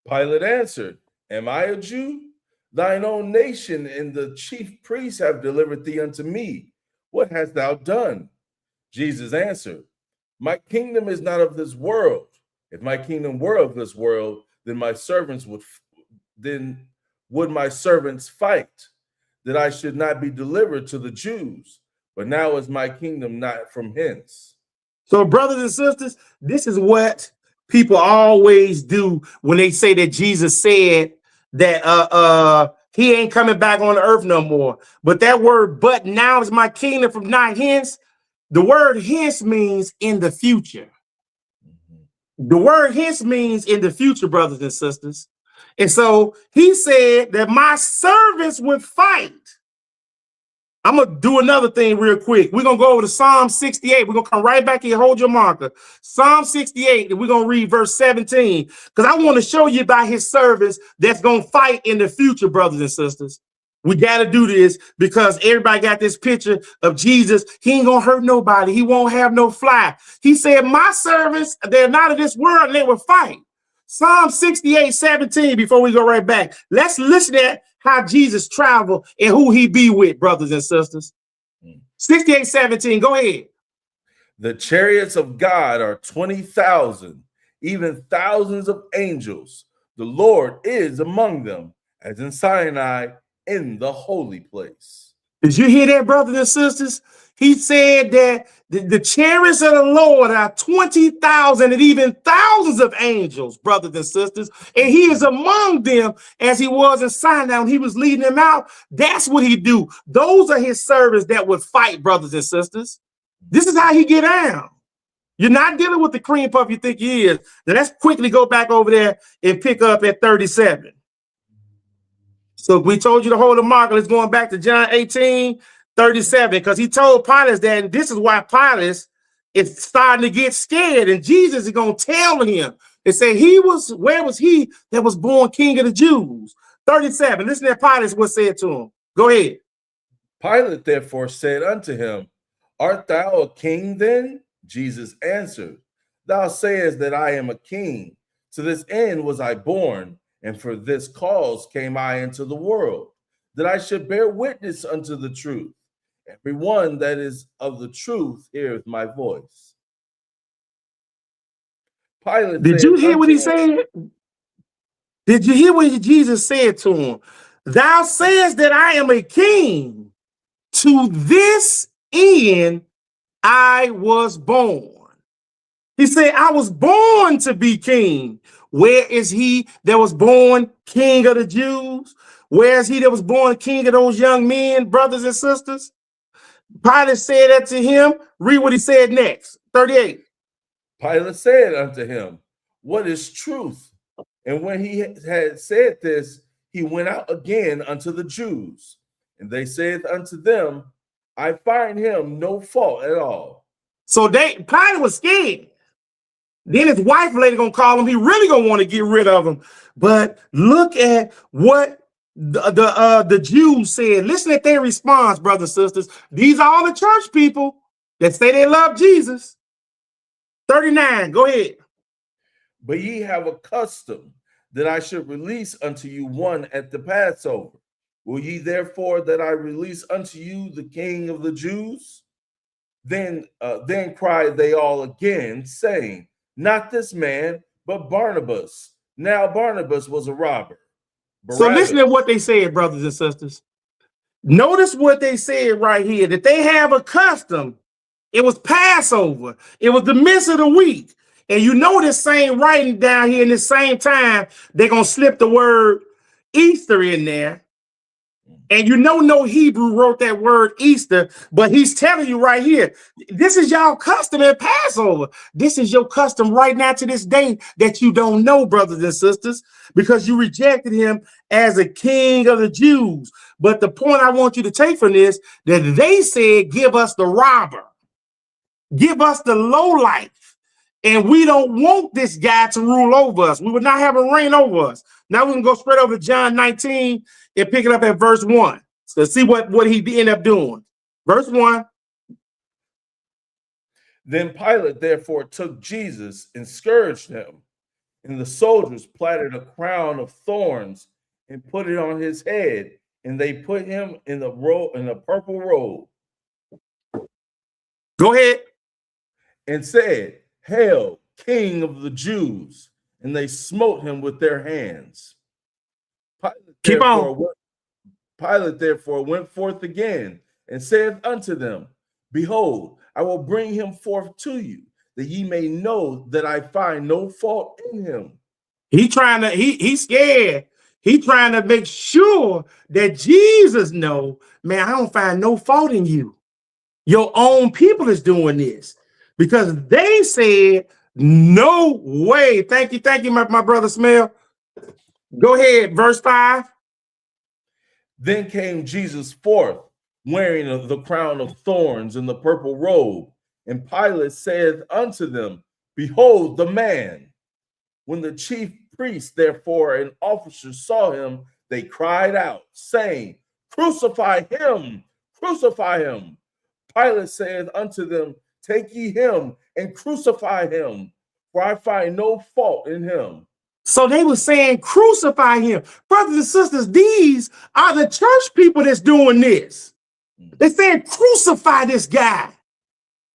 Pilate answered, Am I a Jew? Thine own nation and the chief priests have delivered thee unto me. What hast thou done? Jesus answered, My kingdom is not of this world. If my kingdom were of this world, then would my servants fight, that I should not be delivered to the Jews. But now is my kingdom not from hence. So, brothers and sisters, this is what people always do when they say that Jesus said that he ain't coming back on the earth no more. But that word, but now is my kingdom from not hence. The word hence means in the future. The word hence means in the future, brothers and sisters. And so he said that my servants would fight. I'm going to do another thing real quick. We're going to go over to Psalm 68. We're going to come right back here. Hold your marker. Psalm 68, and we're going to read verse 17, because I want to show you about his servants that's going to fight in the future, brothers and sisters. We got to do this because everybody got this picture of Jesus. He ain't going to hurt nobody. He won't have no fly. He said, my servants, they're not of this world, and they will fight. Psalm 68, 17, before we go right back. Let's listen at how Jesus traveled and who he be with, brothers and sisters. 68, 17, go ahead. The chariots of God are 20,000, even thousands of angels. The Lord is among them, as in Sinai, in the holy place. Did you hear that, brothers and sisters? He said that the chariots of the Lord are 20,000 and even thousands of angels, brothers and sisters. And he is among them as he was in Sinai when he was leading them out. That's what he do. Those are his servants that would fight, brothers and sisters. This is how he get down. You're not dealing with the cream puff you think he is. Now let's quickly go back over there and pick up at 37. So we told you to hold the marker. Let's going back to John 18, 37, because he told Pilate that, and this is why Pilate is starting to get scared. And Jesus is going to tell him and say, where was he that was born king of the Jews? 37. Listen to Pilate what said to him. Go ahead. Pilate therefore said unto him, Art thou a king then? Jesus answered, Thou sayest that I am a king. To this end was I born, and for this cause came I into the world, that I should bear witness unto the truth. Everyone that is of the truth heareth my voice. Pilate Did you hear what he said? Did you hear what Jesus said to him? Thou sayest that I am a king. To this end I was born. He said, I was born to be king. Where is he that was born king of the Jews? Where is he that was born king of those young men, brothers and sisters? Pilate said that to him. Read what he said next. 38. Pilate said unto him, What is truth? And when he had said this, he went out again unto the Jews. And they said unto them, I find him no fault at all. So Pilate was scared. Then his wife later gonna call him. He really gonna want to get rid of him. But look at what the Jews said. Listen at their response, brothers and sisters. These are all the church people that say they love Jesus. 39, go ahead. But ye have a custom that I should release unto you one at the Passover. Will ye therefore that I release unto you the King of the Jews? Then cried they all again, saying, Not this man, but Barnabas. Now Barnabas was a robber. So listen Barabbas, to what they said, brothers and sisters. Notice what they said right here, that they have a custom. It was Passover. It was the midst of the week. And you know this same writing down here in this same time, they're going to slip the word Easter in there. And you know no Hebrew wrote that word Easter, but he's telling you right here, this is y'all custom at Passover. This is your custom right now to this day that you don't know, brothers and sisters, because you rejected him as a king of the Jews. But the point I want you to take from this, that they said, give us the robber, give us the lowlife. And we don't want this guy to rule over us. We would not have a reign over us. Now we can go straight over to John 19 and pick it up at verse 1. So see what he ended up doing. Verse 1. Then Pilate therefore took Jesus and scourged him. And the soldiers platted a crown of thorns and put it on his head. And they put him in a purple robe. Go ahead. And said, Hail, King of the Jews. And they smote him with their hands. Pilate therefore went forth again and saith unto them, Behold, I will bring him forth to you, that ye may know that I find no fault in him. He's scared. He's trying to make sure that Jesus know, man, I don't find no fault in you. Your own people is doing this because they said, no way. Thank you, my brother Smell. Go ahead, verse 5. Then came Jesus forth, wearing the crown of thorns and the purple robe. And Pilate saith unto them, Behold the man. When the chief priests, therefore, and officers saw him, they cried out, saying, Crucify him, crucify him. Pilate saith unto them, Take ye him and crucify him, for I find no fault in him. So they were saying, crucify him. Brothers and sisters, these are the church people that's doing this. They're saying, crucify this guy,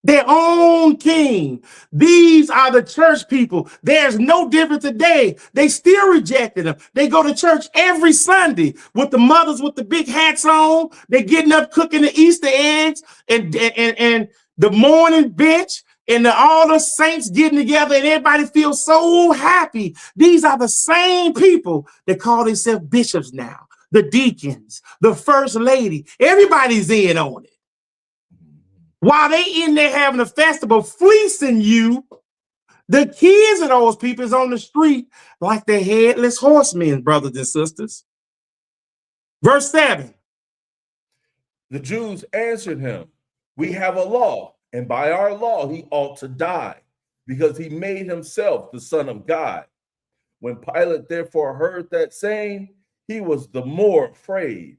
their own king. These are the church people. There's no difference today. They still rejected him. They go to church every Sunday with the mothers with the big hats on. They're getting up, cooking the Easter eggs and the morning bench. And all the saints getting together and everybody feels so happy. These are the same people that call themselves bishops now, the deacons, the first lady. Everybody's in on it. While they in there having a festival, fleecing you, the kids of those people is on the street like the headless horsemen, brothers and sisters. Verse 7. The Jews answered him, We have a law, and by our law he ought to die, because he made himself the Son of God. When Pilate therefore heard that saying, he was the more afraid.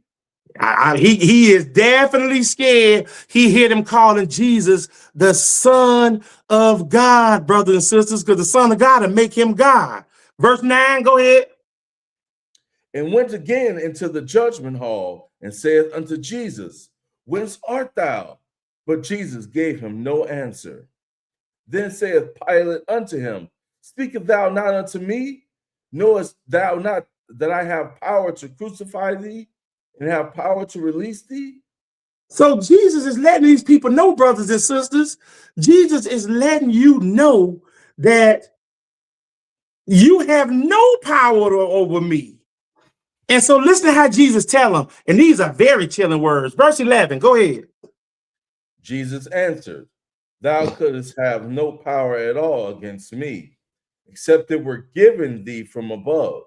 He is definitely scared. He heard him calling Jesus the Son of God, brothers and sisters, because the Son of God will make him God. Verse 9, go ahead. And went again into the judgment hall and saith unto Jesus, Whence art thou? But Jesus gave him no answer. Then saith Pilate unto him, Speakest thou not unto me? Knowest thou not that I have power to crucify thee and have power to release thee? So Jesus is letting these people know, brothers and sisters, Jesus is letting you know that you have no power over me. And so listen to how Jesus tell him, and these are very chilling words. Verse 11, go ahead. Jesus answered, Thou couldst have no power at all against me, except it were given thee from above.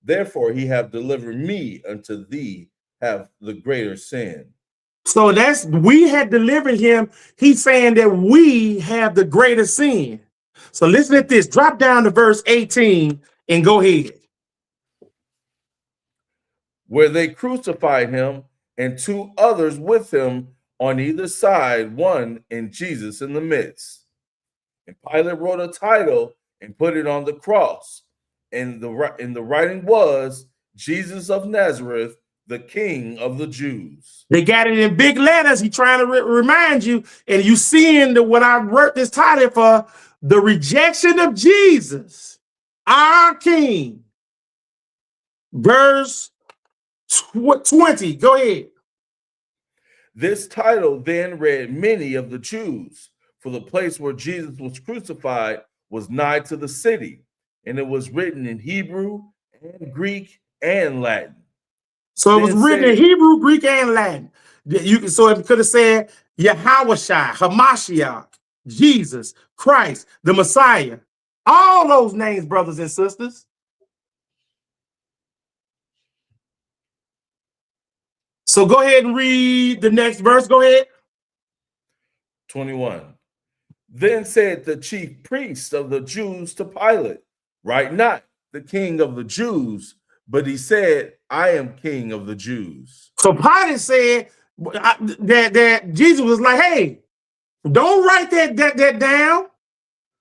Therefore he hath delivered me unto thee, have the greater sin. So we had delivered him. He's saying that we have the greater sin. So listen at this. Drop down to verse 18 and go ahead. Where they crucified him and two others with him on either side, one and Jesus in the midst. And Pilate wrote a title and put it on the cross. And the writing was, Jesus of Nazareth, the King of the Jews. They got it in big letters. He's trying to remind you. And you seeing what I wrote this title for, the rejection of Jesus our King. Verse 20. Go ahead. This title then read many of the Jews, for the place where Jesus was crucified was nigh to the city, and it was written in Hebrew and Greek and Latin. So it was Then written in said, Hebrew, Greek, and Latin. So it could have said Yahawashai, Hamashiach, Jesus, Christ, the Messiah. All those names, brothers and sisters. So go ahead and read the next verse. Go ahead. 21. Then said the chief priests of the Jews to Pilate, write not the king of the Jews, but he said, I am king of the Jews. So Pilate said that Jesus was like, hey, don't write that down,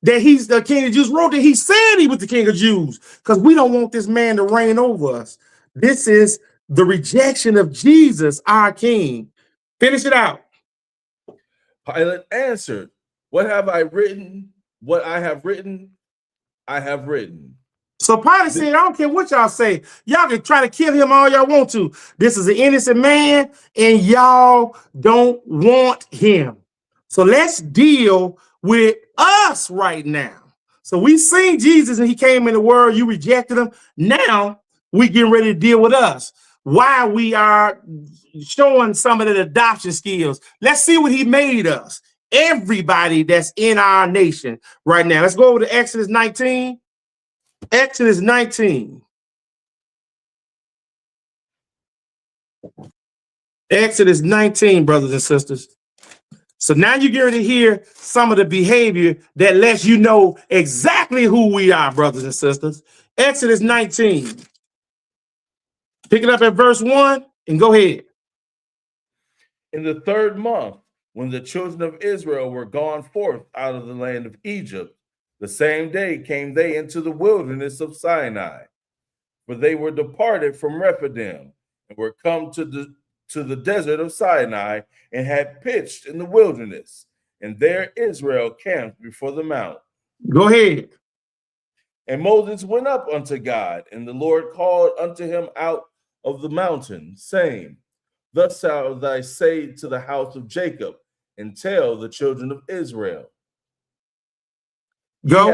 that he's the king of the Jews. Wrote that he said he was the king of Jews, because we don't want this man to reign over us. This is the rejection of Jesus, our king. Finish it out. Pilate answered, what have I written? What I have written, I have written. So Pilate said, I don't care what y'all say. Y'all can try to kill him all y'all want to. This is an innocent man, and y'all don't want him. So let's deal with us right now. So we seen Jesus and he came in the world, you rejected him. Now we getting ready to deal with us. Why we are showing some of the adoption skills. Let's see what he made us. Everybody that's in our nation right now. Let's go over to Exodus 19. Exodus 19. Exodus 19, brothers and sisters. So now you're going to hear some of the behavior that lets you know exactly who we are, brothers and sisters. Exodus 19. Pick it up at verse 1 and go ahead. In the 3rd month, when the children of Israel were gone forth out of the land of Egypt, the same day came they into the wilderness of Sinai, for they were departed from Rephidim and were come to the desert of Sinai and had pitched in the wilderness. And there Israel camped before the mount. Go ahead. And Moses went up unto God, and the Lord called unto him out of the mountain, saying, thus shalt thou say to the house of Jacob, and tell the children of Israel, Go.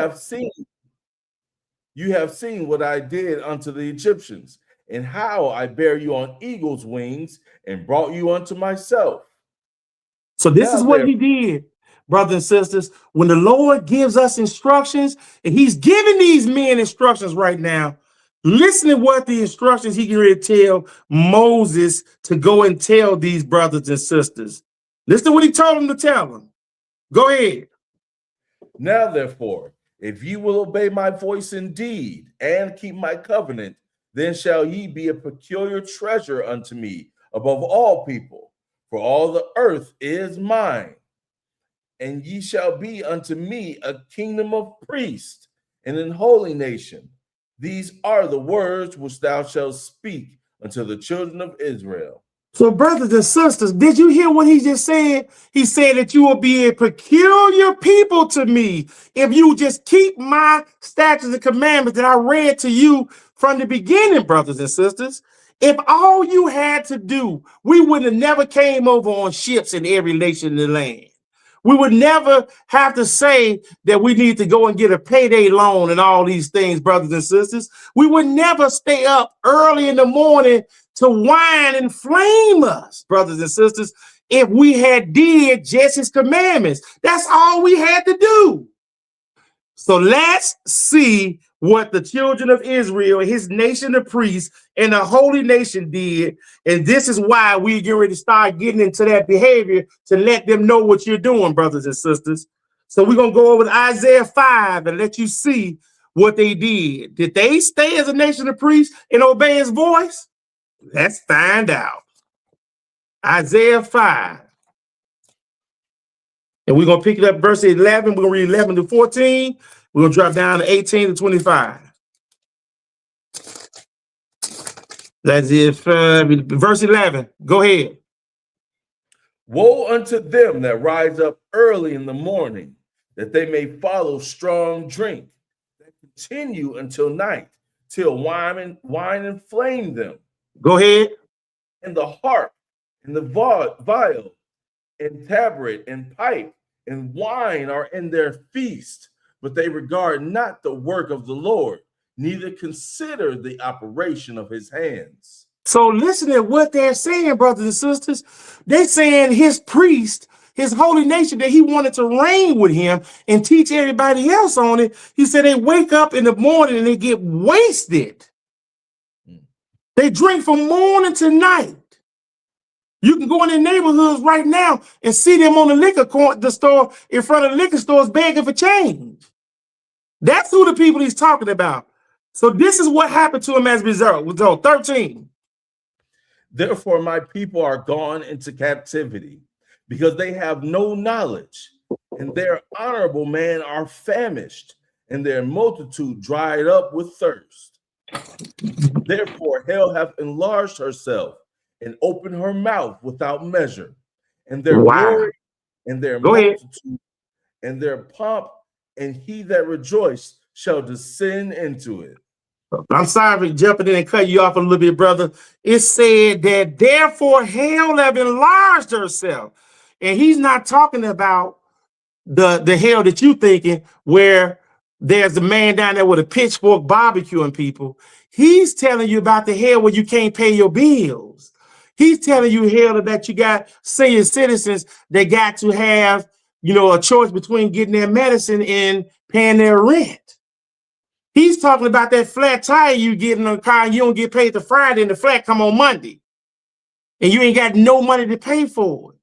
You have seen what I did unto the Egyptians, and how I bare you on eagle's wings and brought you unto myself. So this is what he did, brothers and sisters. When the Lord gives us instructions, and he's giving these men instructions right now, listen to what the instructions he can really tell Moses to go and tell these brothers and sisters. Listen to what he told them to tell them. Go ahead. Now, therefore, if ye will obey my voice indeed and keep my covenant, then shall ye be a peculiar treasure unto me above all people, for all the earth is mine. And ye shall be unto me a kingdom of priests and an holy nation. These are the words which thou shalt speak unto the children of Israel. So, brothers and sisters, did you hear what he just said? He said that you will be a peculiar people to me if you just keep my statutes and commandments that I read to you from the beginning, brothers and sisters. If all you had to do, we would have never came over on ships in every nation in the land. We would never have to say that we need to go and get a payday loan and all these things, brothers and sisters. We would never stay up early in the morning to whine and flame us, brothers and sisters, if we had did just his commandments. That's all we had to do. So let's see what the children of Israel, his nation of priests, and the holy nation did. And this is why we get ready to start getting into that behavior to let them know what you're doing, brothers and sisters. So we're going to go over to Isaiah 5 and let you see what they did. Did they stay as a nation of priests and obey his voice? Let's find out. Isaiah 5. And we're going to pick it up verse 11. We're going to read 11 to 14. We're going to drop down to 18 to 25. That's it. Verse 11. Go ahead. Woe unto them that rise up early in the morning, that they may follow strong drink, that continue until night, till wine inflame them, Go ahead. and the harp, and the viol, and tabret, and pipe, and wine are in their feast, but they regard not the work of the Lord, neither consider the operation of his hands. So listen to what they're saying, brothers and sisters. They're saying his priest, his holy nation that he wanted to reign with him and teach everybody else on it. He said they wake up in the morning and they get wasted. They drink from morning to night. You can go in their neighborhoods right now and see them on the store in front of the liquor stores begging for change. That's who the people he's talking about. So this is what happened to him as a result. 13. Therefore, my people are gone into captivity, because they have no knowledge, and their honorable men are famished, and their multitude dried up with thirst. Therefore, hell hath enlarged herself and opened her mouth without measure, and their glory, and their multitude, and their pomp, and he that rejoiced shall descend into it. I'm sorry for jumping in and cutting you off a little bit, brother. It said that therefore hell have enlarged herself. And he's not talking about the hell that you thinking where there's a man down there with a pitchfork barbecuing people. He's telling you about the hell where you can't pay your bills. He's telling you hell that you got senior citizens that got to have, a choice between getting their medicine and paying their rent. He's talking about that flat tire you get in the car and you don't get paid the Friday and the flat come on Monday. And you ain't got no money to pay for it.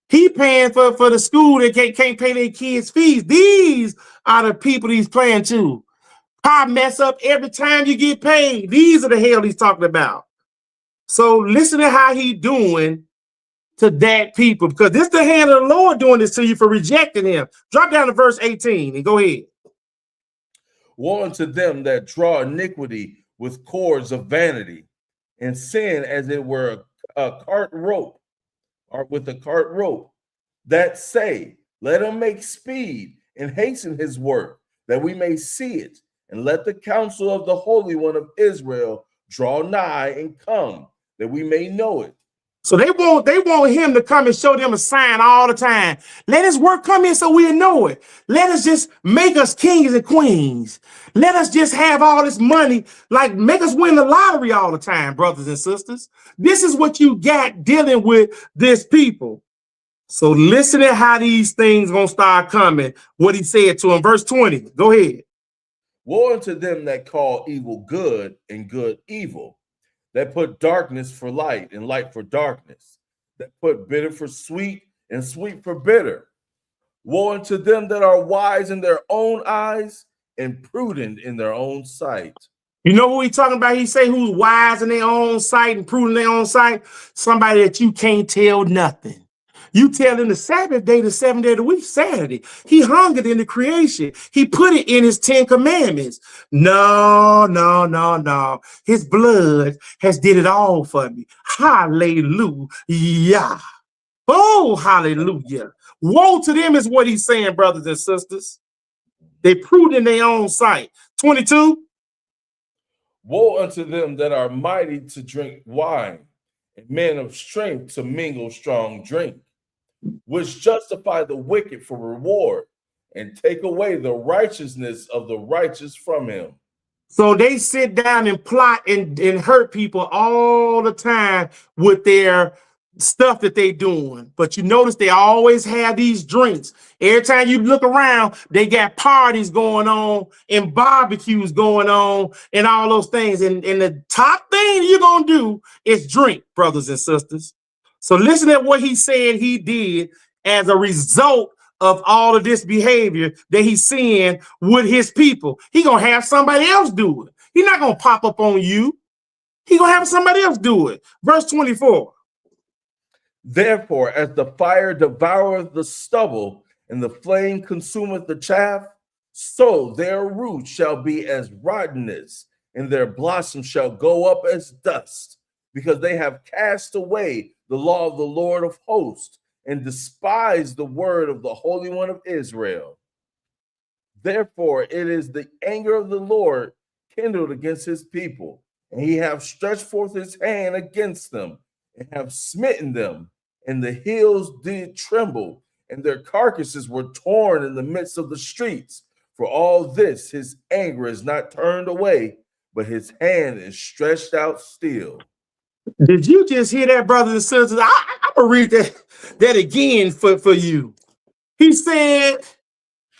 He paying for the school that can't pay their kids' fees. These are the people he's playing to. Car mess up every time you get paid. These are the hell he's talking about. So listen to how he doing to that people, because this is the hand of the Lord doing this to you for rejecting him. Drop down to verse 18 and go ahead. Woe unto them that draw iniquity with cords of vanity, and sin as it were a cart rope, or with a cart rope, that say, let him make speed and hasten his work, that we may see it, and let the counsel of the Holy One of Israel draw nigh and come, that we may know it. So they want him to come and show them a sign all the time. Let his work come in so we'll know it. Let us just make us kings and queens. Let us just have all this money, like make us win the lottery all the time, brothers and sisters. This is what you got dealing with this people. So listen to how these things gonna start coming. What he said to him, verse 20. Go ahead. Woe unto them that call evil good and good evil, that put darkness for light and light for darkness, that put bitter for sweet and sweet for bitter. Woe unto them that are wise in their own eyes and prudent in their own sight. You know who he's talking about? He say who's wise in their own sight and prudent in their own sight? Somebody that you can't tell nothing. You tell him the Sabbath day, the 7th day of the week, Saturday. He hung it in the creation. He put it in his 10 commandments. No. His blood has did it all for me. Hallelujah. Oh, hallelujah. Woe to them is what he's saying, brothers and sisters. They prudent in their own sight. 22. Woe unto them that are mighty to drink wine, and men of strength to mingle strong drink, which justify the wicked for reward, and take away the righteousness of the righteous from him. So they sit down and plot and hurt people all the time with their stuff that they doing. But you notice they always have these drinks. Every time you look around, they got parties going on and barbecues going on and all those things. And the top thing you're going to do is drink, brothers and sisters. So listen at what he said he did as a result of all of this behavior that he's seeing with his people. He going to have somebody else do it. He's not going to pop up on you. He going to have somebody else do it. Verse 24. Therefore, as the fire devoureth the stubble, and the flame consumeth the chaff, so their roots shall be as rottenness, and their blossoms shall go up as dust, because they have cast away the law of the Lord of hosts, and despised the word of the Holy One of Israel. Therefore, it is the anger of the Lord kindled against his people, and he hath stretched forth his hand against them, and have smitten them, and the hills did tremble, and their carcasses were torn in the midst of the streets. For all this, his anger is not turned away, but his hand is stretched out still. Did you just hear that, brothers and sisters? I'm gonna read that again for you. He said,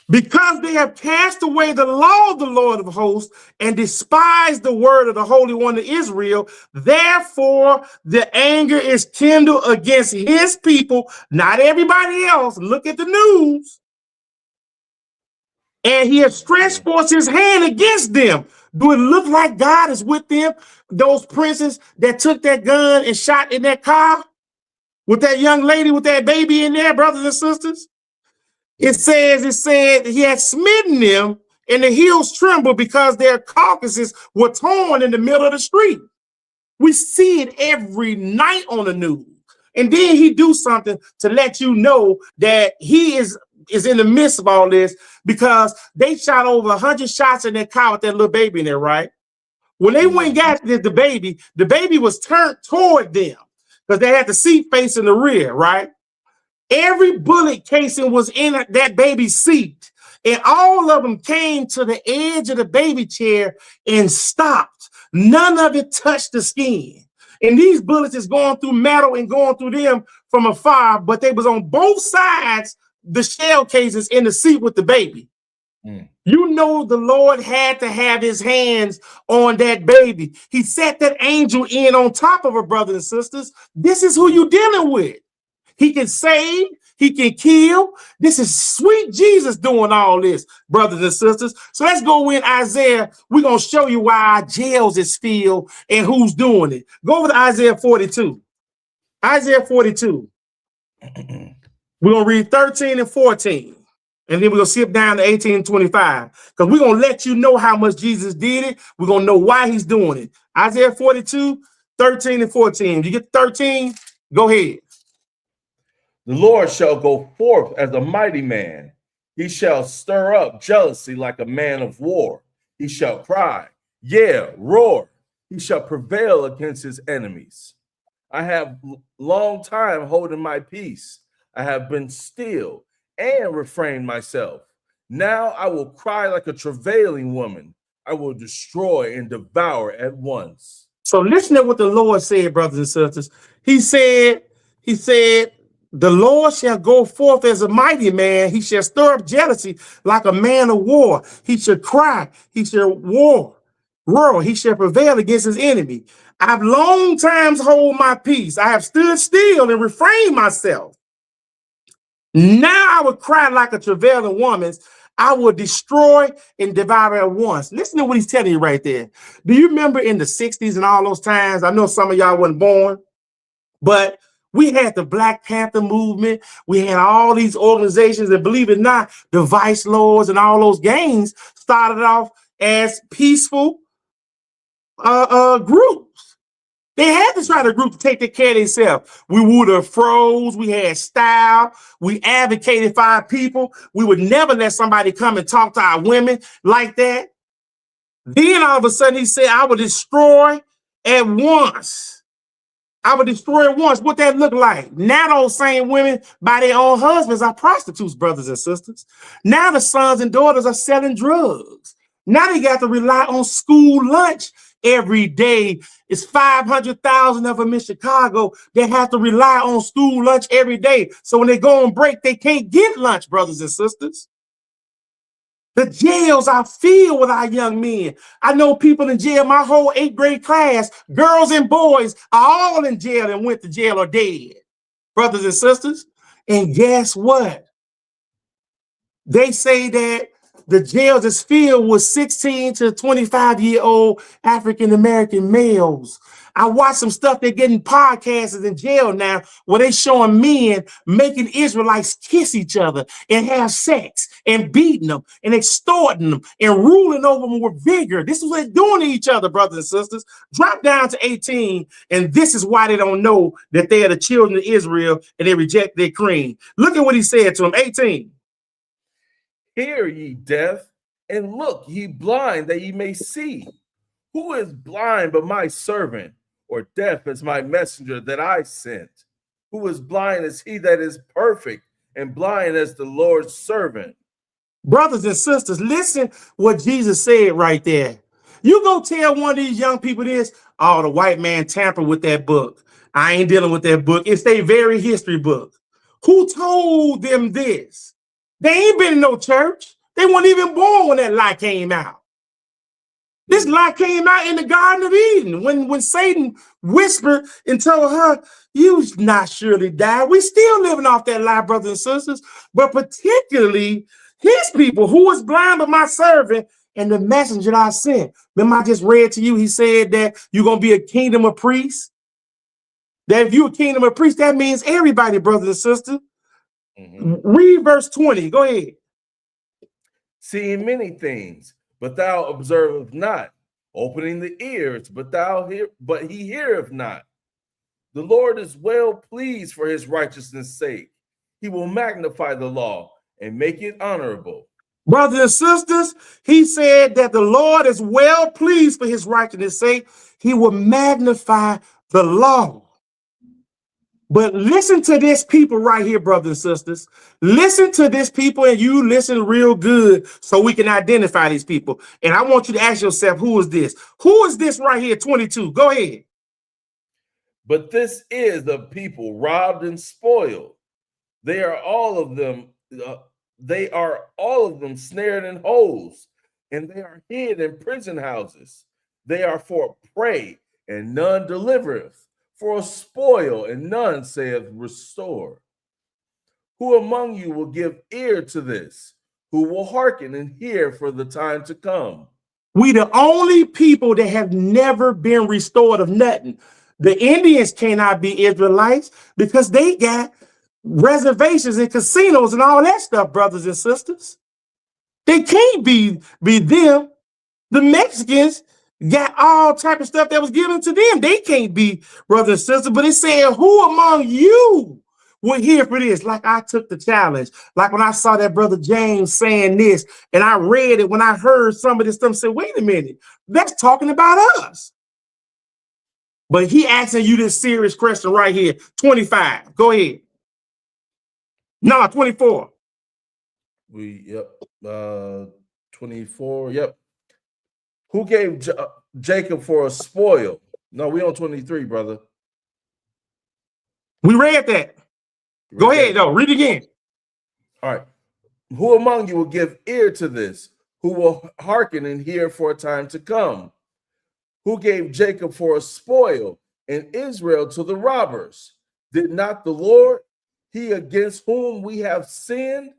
because they have cast away the law of the Lord of hosts and despised the word of the Holy One of Israel, therefore the anger is kindled against his people, not everybody else. Look at the news. And he has stretched forth his hand against them. Do it look like God is with them? Those princes that took that gun and shot in that car with that young lady with that baby in there, brothers and sisters? It said he had smitten them and the hills trembled because their carcasses were torn in the middle of the street. We see it every night on the news. And then he do something to let you know that he is in the midst of all this, because they shot over 100 shots in that car with that little baby in there, right? When they went and got the baby was turned toward them because they had the seat facing the rear, right? Every bullet casing was in that baby's seat, and all of them came to the edge of the baby chair and stopped. None of it touched the skin. And these bullets is going through metal and going through them from afar, but they was on both sides, the shell cases in the seat with the baby. You know the Lord had to have his hands on that baby. He set that angel in on top of her, brothers and sisters. This is who you're dealing with. He can save, he can kill. This is sweet Jesus doing all this, brothers and sisters. So let's go in Isaiah. We're going to show you why our jails is filled and who's doing it. Go over to Isaiah 42. Isaiah 42. We're going to read 13 and 14. And then we're going to skip down to 18 and 25. Because we're going to let you know how much Jesus did it. We're going to know why he's doing it. Isaiah 42, 13 and 14. If you get 13, go ahead. The Lord shall go forth as a mighty man. He shall stir up jealousy like a man of war. He shall cry, yeah, roar. He shall prevail against his enemies. I have long time holding my peace. I have been still and refrained myself. Now I will cry like a travailing woman. I will destroy and devour at once. So listen to what the Lord said, brothers and sisters. He said, the Lord shall go forth as a mighty man. He shall stir up jealousy like a man of war. He shall cry. He shall roar. He shall prevail against his enemy. I've long times hold my peace. I have stood still and refrained myself. Now I will cry like a travailing woman. I will destroy and devour at once. Listen to what he's telling you right there. Do you remember in the 60s and all those times? I know some of y'all weren't born, but we had the Black Panther movement. We had all these organizations, and believe it or not, the Vice Lords and all those gangs started off as peaceful groups. They had to try to group to take care of themselves. We wore the froze. We had style. We advocated for our people. We would never let somebody come and talk to our women like that. Then all of a sudden he said, I will destroy at once. I would destroy it once. What that look like? Now those same women by their own husbands are prostitutes, brothers and sisters. Now the sons and daughters are selling drugs. Now they got to rely on school lunch every day. It's 500,000 of them in Chicago. They have to rely on school lunch every day. So when they go on break, they can't get lunch, brothers and sisters. The jails are filled with our young men. I know people in jail. My whole 8th grade class, girls and boys, are all in jail and went to jail or dead, brothers and sisters. And guess what? They say that the jails is filled with 16 to 25-year-old African-American males. I watch some stuff. They're getting podcasts in jail now where they showing men making Israelites kiss each other and have sex and beating them and extorting them and ruling over them with vigor. This is what they're doing to each other, brothers and sisters. Drop down to 18, and this is why they don't know that they are the children of Israel and they reject their creed. Look at what he said to them, 18. Hear ye deaf, And look, ye blind, that ye may see. Who is blind but my servant, or deaf as my messenger that I sent? Who is blind as he that is perfect, and blind as the Lord's servant? Brothers and sisters, listen what Jesus said right there. You go tell one of these young people this, oh, the white man tampered with that book. I ain't dealing with that book. It's their very history book. Who told them this? They ain't been in no church. They weren't even born when that lie came out. This lie came out in the Garden of Eden when Satan whispered and told her, you not surely die. We still living off that lie, brothers and sisters, but particularly his people who was blind but my servant and the messenger I sent. Remember I just read to you, he said that you're going to be a kingdom of priests. That if you're a kingdom of priests, that means everybody, brothers and sisters. Read verse 20. Go ahead. Seeing many things, but thou observest not, opening the ears, but he heareth not. The Lord is well pleased for his righteousness' sake. He will magnify the law and make it honorable. Brothers and sisters, he said that the Lord is well pleased for his righteousness' sake. He will magnify the law. But listen to this people right here, brothers and sisters. Listen to this people, and you listen real good so we can identify these people. And I want you to ask yourself, who is this? Who is this right here, 22? Go ahead. But this is the people robbed and spoiled. They are all of them snared in holes, and they are hid in prison houses. They are for prey, and none delivereth, for a spoil, and none saith restore. Who among you will give ear to this? Who will hearken and hear for the time to come? We the only people that have never been restored of nothing. The Indians cannot be Israelites because they got reservations and casinos and all that stuff, brothers and sisters. They can't be them. The Mexicans got all type of stuff that was given to them. They can't be brothers and sisters, but it said, who among you will hear for this? Like I took the challenge. Like when I saw that brother James saying this, and I read it, when I heard some of this stuff, I said, wait a minute, that's talking about us. But he asking you this serious question right here, 25. Go ahead. No, 24. 24, yep. Who gave Jacob for a spoil? No, we on 23, brother. We read that. Go ahead, though. Read again. All right. Who among you will give ear to this? Who will hearken and hear for a time to come? Who gave Jacob for a spoil and Israel to the robbers? Did not the Lord, he against whom we have sinned?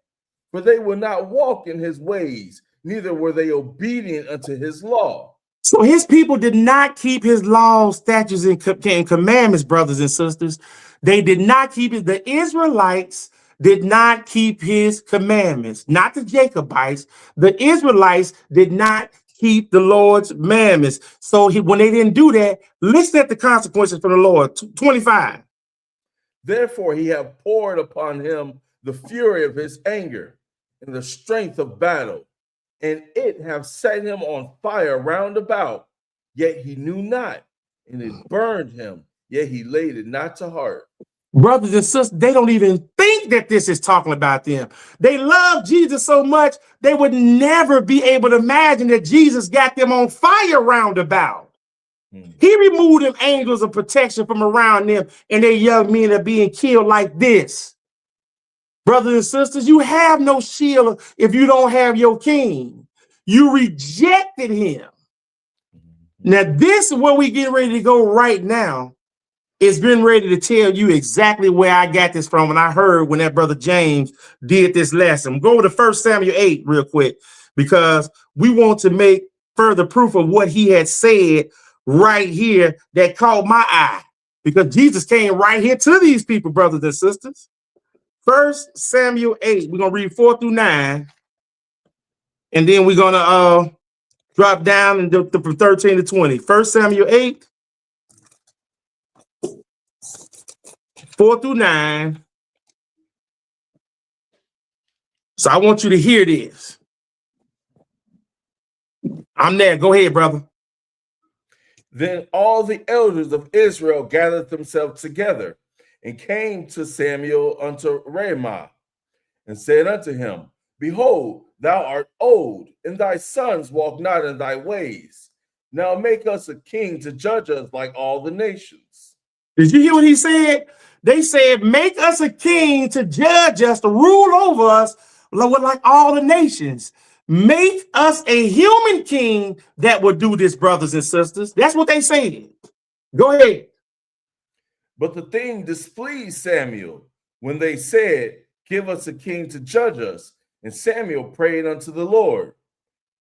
For they will not walk in his ways, neither were they obedient unto his law. So his people did not keep his laws, statutes, and commandments, brothers and sisters. They did not keep it. The Israelites did not keep his commandments, not the Jacobites. The Israelites did not keep the Lord's commandments. So when they didn't do that, listen at the consequences from the Lord. 25. Therefore he hath poured upon him the fury of his anger and the strength of battle, and it have set him on fire round about, yet he knew not, and it burned him, yet he laid it not to heart. Brothers and sisters, they don't even think that this is talking about them. They love Jesus so much, they would never be able to imagine that Jesus got them on fire round about. He removed them angels of protection from around them, and their young men are being killed like this. Brothers and sisters, you have no shield if you don't have your king. You rejected him. Now, this is where we get ready to go right now. It's been ready to tell you exactly where I got this from when I heard when that brother James did this lesson. Go to 1 Samuel 8 real quick, because we want to make further proof of what he had said right here that caught my eye, because Jesus came right here to these people, brothers and sisters. 1 Samuel 8, we're going to read 4 through 9, and then we're going to drop down and do from 13 to 20. 1 Samuel 8, 4 through 9. So I want you to hear this. I'm there. Go ahead, brother. Then all the elders of Israel gathered themselves together and came to Samuel unto Ramah and said unto him, Behold, thou art old, and thy sons walk not in thy ways. Now make us a king to judge us like all the nations. Did you hear what he said? They said, make us a king to judge us, to rule over us like all the nations. Make us a human king that would do this, brothers and sisters. That's what they said. Go ahead. But the thing displeased Samuel when they said, Give us a king to judge us. And Samuel prayed unto the Lord.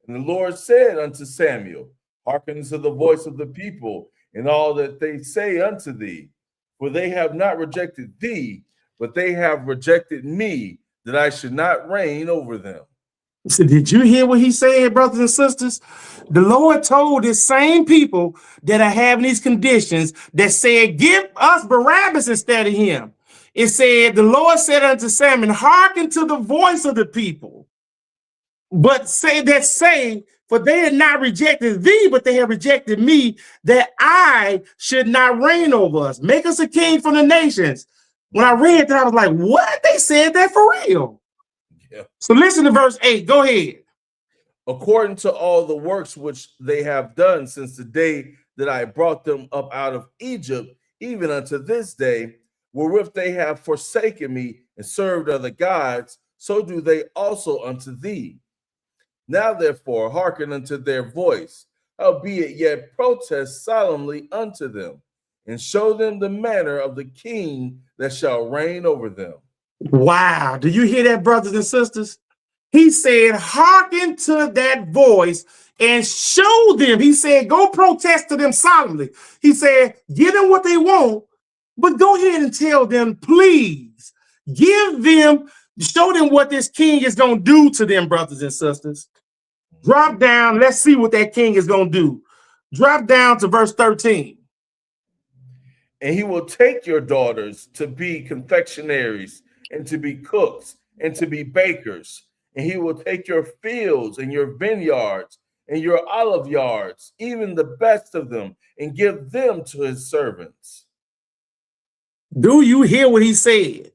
And the Lord said unto Samuel, Hearken to the voice of the people and all that they say unto thee. For they have not rejected thee, but they have rejected me, that I should not reign over them. So did you hear what he said, brothers and sisters? The Lord told his same people that are having these conditions that said, give us Barabbas instead of him. It said, the Lord said unto Samuel, hearken to the voice of the people. But say, for they had not rejected thee, but they have rejected me, that I should not reign over us. Make us a king from the nations. When I read that, I was like, what? They said that for real. Yeah. So listen to verse 8. Go ahead. According to all the works which they have done since the day that I brought them up out of Egypt, even unto this day, wherewith they have forsaken me and served other gods, so do they also unto thee. Now therefore hearken unto their voice, howbeit yet protest solemnly unto them, and show them the manner of the king that shall reign over them. Wow. Do you hear that, brothers and sisters? He said, hearken to that voice and show them. He said, go protest to them solemnly. He said, give them what they want, but go ahead and tell them, please, give them, show them what this king is going to do to them, brothers and sisters. Drop down. Let's see what that king is going to do. Drop down to verse 13. And he will take your daughters to be confectionaries and to be cooks and to be bakers. And he will take your fields and your vineyards and your olive yards, even the best of them, and give them to his servants. Do you hear what he said?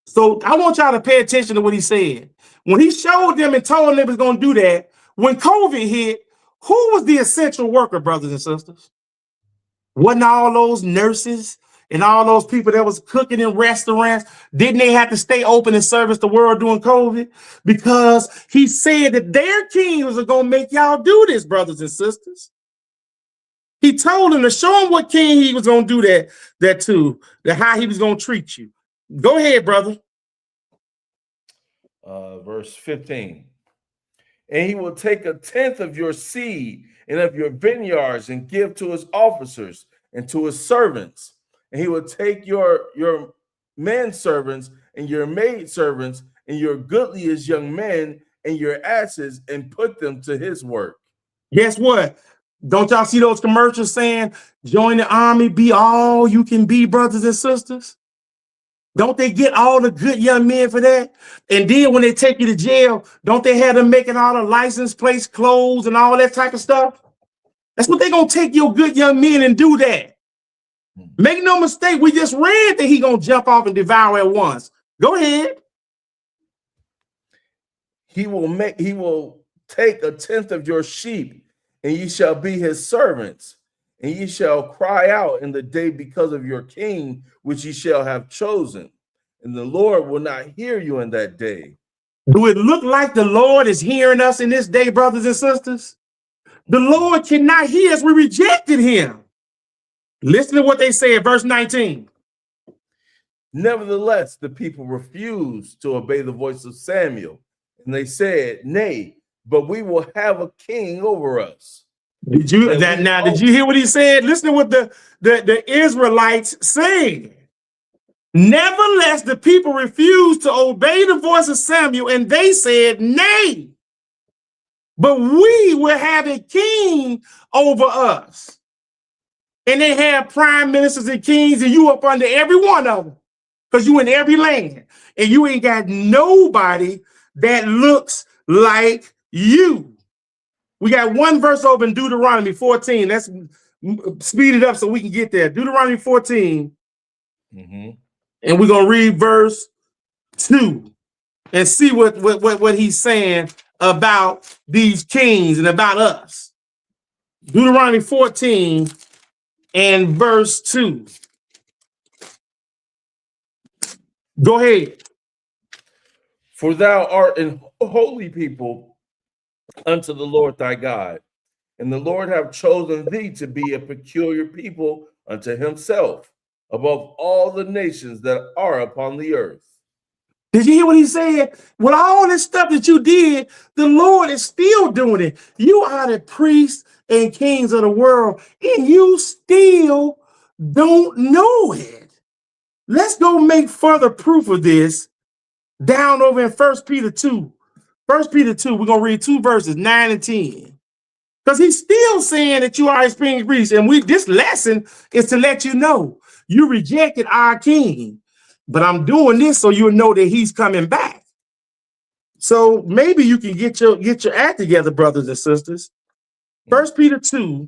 So I want y'all to pay attention to what he said. When he showed them and told them they was going to do that, when COVID hit, who was the essential worker, brothers and sisters? Wasn't all those nurses and all those people that was cooking in restaurants? Didn't they have to stay open and service the world during COVID? Because he said that their kings are going to make y'all do this, brothers and sisters. He told them to show them what king he was going to do that to, how he was going to treat you. Go ahead, brother. Verse 15. And he will take a tenth of your seed and of your vineyards and give to his officers and to his servants. And he will take your manservants and your maidservants and your goodliest young men and your asses and put them to his work. Guess what? Don't y'all see those commercials saying, join the army, be all you can be, brothers and sisters? Don't they get all the good young men for that? And then when they take you to jail, don't they have them making all the license plates, clothes, and all that type of stuff? That's what they're going to take your good young men and do that. Make no mistake, we just read that he's going to jump off and devour at once. Go ahead. He will take a tenth of your sheep, and ye shall be his servants. And ye shall cry out in the day because of your king, which ye shall have chosen. And the Lord will not hear you in that day. Do it look like the Lord is hearing us in this day, brothers and sisters? The Lord cannot hear us. We rejected him. Listen to what they say in verse 19. Nevertheless, the people refused to obey the voice of Samuel. And they said, Nay, but we will have a king over us. Did you hear what he said? Listen to what the Israelites said. Nevertheless, the people refused to obey the voice of Samuel, and they said, Nay, but we will have a king over us. And they have prime ministers and kings, and you up under every one of them, because you in every land, and you ain't got nobody that looks like you. We got one verse over in Deuteronomy 14. Let's speed it up so we can get there. Deuteronomy 14. And we're going to read verse 2 and see what he's saying about these kings and about us. Deuteronomy 14 and verse 2. Go ahead. For thou art an holy people unto the Lord thy God, and the Lord hath chosen thee to be a peculiar people unto himself above all the nations that are upon the earth. Did you hear what he said? With all this stuff that you did, the Lord is still doing it. You are the priests and kings of the world, and you still don't know it. Let's go make further proof of this down over in First Peter 2. First Peter 2, we're going to read 2 verses, 9 and 10. Because he's still saying that you are experiencing grief. And this lesson is to let you know you rejected our king. But I'm doing this so you'll know that he's coming back. So maybe you can get your act together, brothers and sisters. First Peter 2,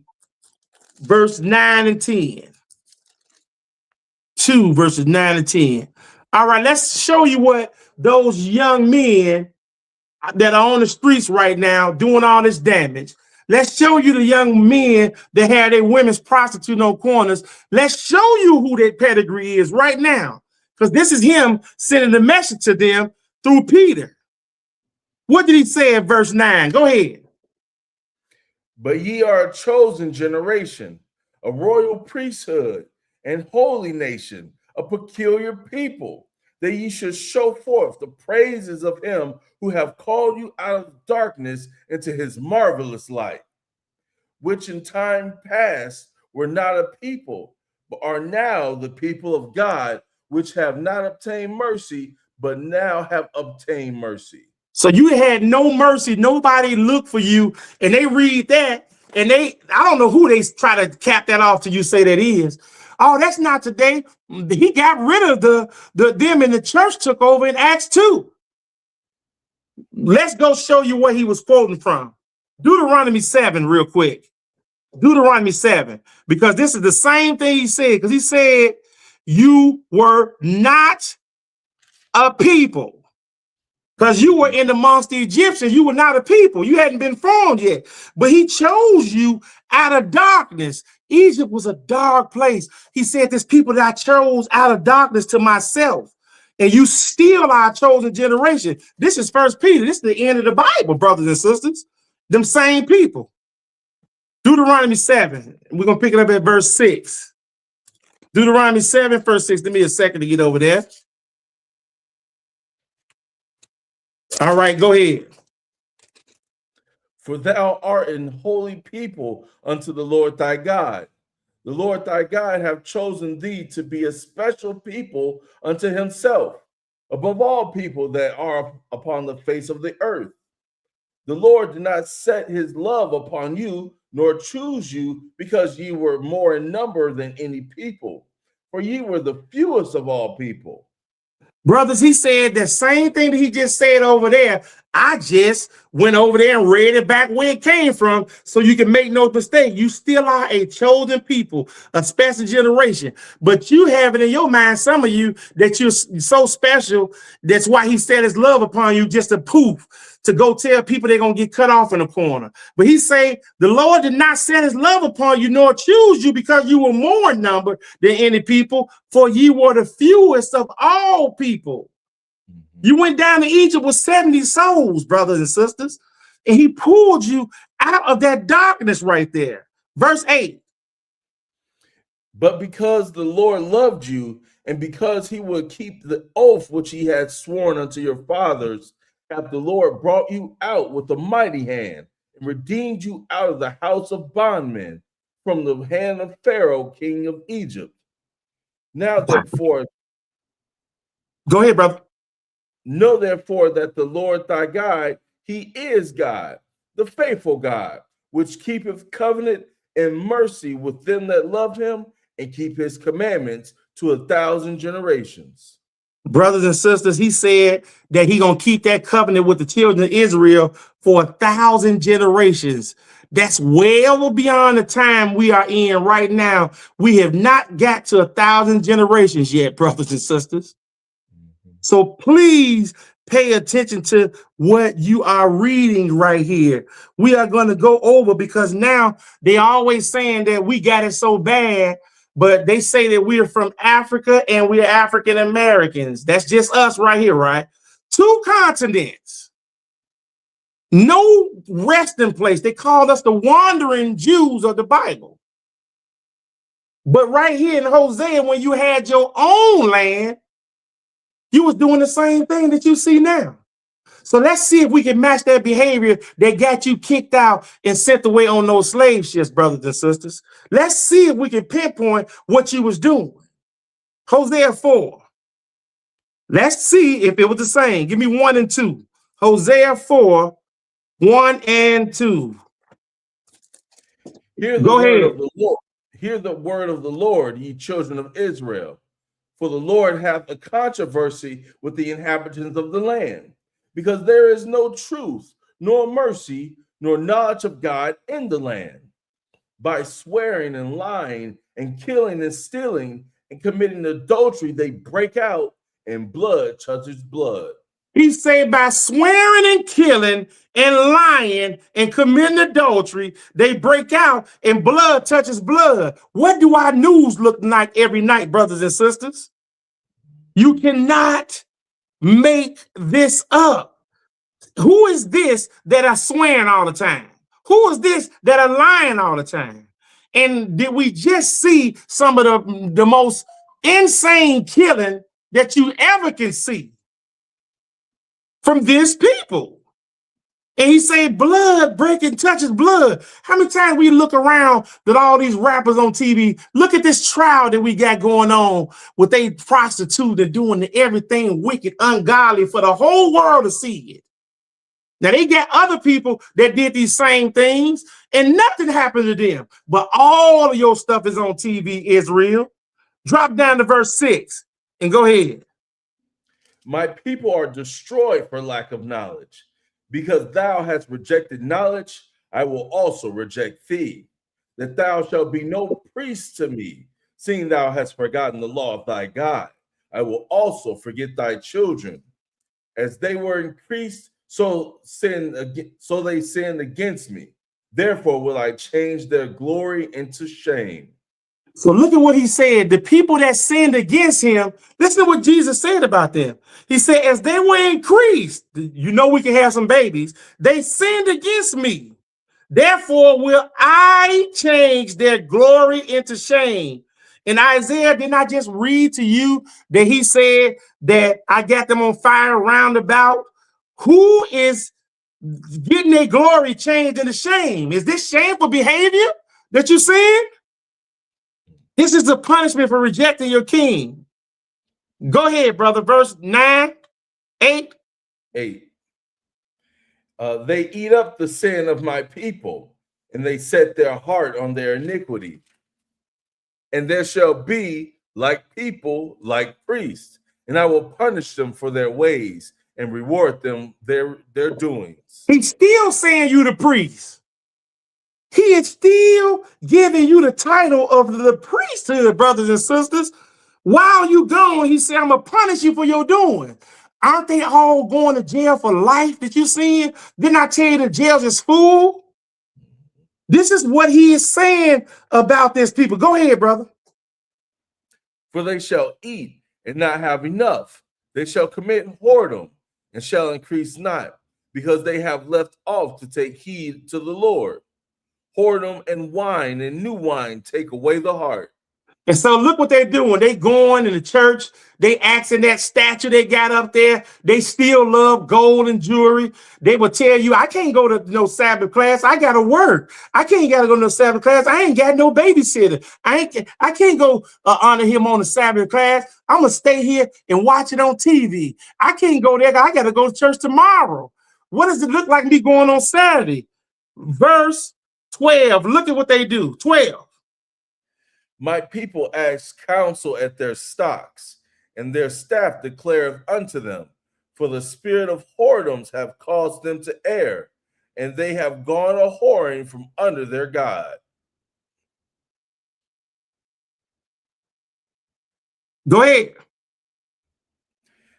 verse 9 and 10. 2 verses 9 and 10. All right, let's show you what those young men that are on the streets right now doing all this damage. Let's show you the young men that have their women's prostitute on corners. Let's show you who their pedigree is right now. Because this is him sending the message to them through Peter. What did he say in verse 9? Go ahead. But ye are a chosen generation, a royal priesthood, and holy nation, a peculiar people, that ye should show forth the praises of him who have called you out of darkness into his marvelous light, which in time past were not a people, but are now the people of God, which have not obtained mercy, but now have obtained mercy. So you had no mercy. Nobody looked for you. And they read that. And I don't know who they try to cap that off to you say that is. Oh, that's not today. He got rid of them and the church took over in Acts 2. Let's go show you what he was quoting from. Deuteronomy 7 real quick. Deuteronomy 7. Because this is the same thing he said. Because he said, you were not a people. Because you were in amongst the Egyptians, you were not a people. You hadn't been formed yet. But he chose you out of darkness. Egypt was a dark place. He said, this people that I chose out of darkness to myself. And you still are a chosen generation. This is First Peter. This is the end of the Bible, brothers and sisters. Them same people. Deuteronomy 7. We're going to pick it up at verse 6. Deuteronomy 7, verse 6. Give me a second to get over there. All right, go ahead. For thou art an holy people unto the Lord thy God. The Lord thy God hath chosen thee to be a special people unto himself, above all people that are upon the face of the earth. The Lord did not set his love upon you, nor choose you, because ye were more in number than any people, for ye were the fewest of all people. Brothers, he said the same thing that he just said over there. I just went over there and read it back where it came from so you can make no mistake. You still are a chosen people, a special generation. But you have it in your mind, some of you, that you're so special. That's why he set his love upon you, just to poof, to go tell people they're going to get cut off in a corner. But he say, the Lord did not set his love upon you, nor choose you, because you were more in number than any people, for ye were the fewest of all people. You went down to Egypt with 70 souls, brothers and sisters, and he pulled you out of that darkness right there. Verse 8. But because the Lord loved you, and because he would keep the oath which he had sworn unto your fathers, hath the Lord brought you out with a mighty hand, and redeemed you out of the house of bondmen, from the hand of Pharaoh, king of Egypt. Now therefore, go ahead, brother. Know therefore that the Lord thy God, he is God, the faithful God, which keepeth covenant and mercy with them that love him and keep his commandments to 1,000 generations. Brothers and sisters, he said that he gonna keep that covenant with the children of Israel for 1,000 generations. That's well beyond the time we are in right now. We have not got to 1,000 generations yet, brothers and sisters. So please pay attention to what you are reading right here. We are going to go over, because now they always saying that we got it so bad, but they say that we are from Africa and we are African Americans. That's just us right here, right? 2 continents, no resting place. They called us the wandering Jews of the Bible. But right here in Hosea, when you had your own land, you was doing the same thing that you see now. So let's see if we can match that behavior that got you kicked out and sent away on those slave ships, brothers and sisters. Let's see if we can pinpoint what you was doing. Hosea 4. Let's see if it was the same. Give me 1 and 2. Hosea 4, 1 and 2. Hear the Go word ahead. of the Lord. Hear the word of the Lord, ye children of Israel. For the Lord hath a controversy with the inhabitants of the land, because there is no truth, nor mercy, nor knowledge of God in the land. By swearing and lying and killing and stealing and committing adultery, they break out, and blood touches blood. He said by swearing and killing and lying and committing adultery, they break out and blood touches blood. What do our news look like every night, brothers and sisters? You cannot make this up. Who is this that are swearing all the time? Who is this that are lying all the time? And did we just see some of the most insane killing that you ever can see from this people? And he said, blood breaking touches blood. How many times we look around that all these rappers on TV, look at this trial that we got going on with they prostitute and doing everything wicked, ungodly for the whole world to see it. Now they got other people that did these same things and nothing happened to them. But all of your stuff is on TV, Israel. Drop down to verse 6 and go ahead. My people are destroyed for lack of knowledge. Because thou hast rejected knowledge, I will also reject thee, that thou shalt be no priest to me, seeing thou hast forgotten the law of thy God. I will also forget thy children. As they were increased, so they sinned against me. Therefore will I change their glory into shame. So look at what he said. The people that sinned against him, listen to what Jesus said about them. He said, as they were increased, you know we can have some babies, they sinned against me. Therefore will I change their glory into shame. And Isaiah, did not just read to you that he said that I got them on fire round about? Who is getting their glory changed into shame? Is this shameful behavior that you're seeing? This is the punishment for rejecting your king. Go ahead, brother. Verse 9, 8. 8. They eat up the sin of my people, and they set their heart on their iniquity. And there shall be like people, like priests, and I will punish them for their ways and reward them their doings. He's still saying you the priest. He is still giving you the title of the priesthood, brothers and sisters. While you gone, he said, I'm going to punish you for your doing. Aren't they all going to jail for life that you seeing? Didn't I tell you the jails is full? This is what he is saying about this people. Go ahead, brother. For they shall eat and not have enough. They shall commit whoredom and shall increase not, because they have left off to take heed to the Lord. Whoredom and wine and new wine take away the heart. And so look what they're doing. They going in the church. They asking that statue they got up there. They still love gold and jewelry. They will tell you, I can't go to no Sabbath class. I got to work. I can't got to go to no Sabbath class. I ain't got no babysitter. I can't go honor him on the Sabbath class. I'm going to stay here and watch it on TV. I can't go there. I got to go to church tomorrow. What does it look like me going on Saturday? Verse 12. Look at what they do. 12. My people ask counsel at their stocks and their staff declareth unto them. For the spirit of whoredoms have caused them to err, and they have gone a whoring from under their God. Go ahead.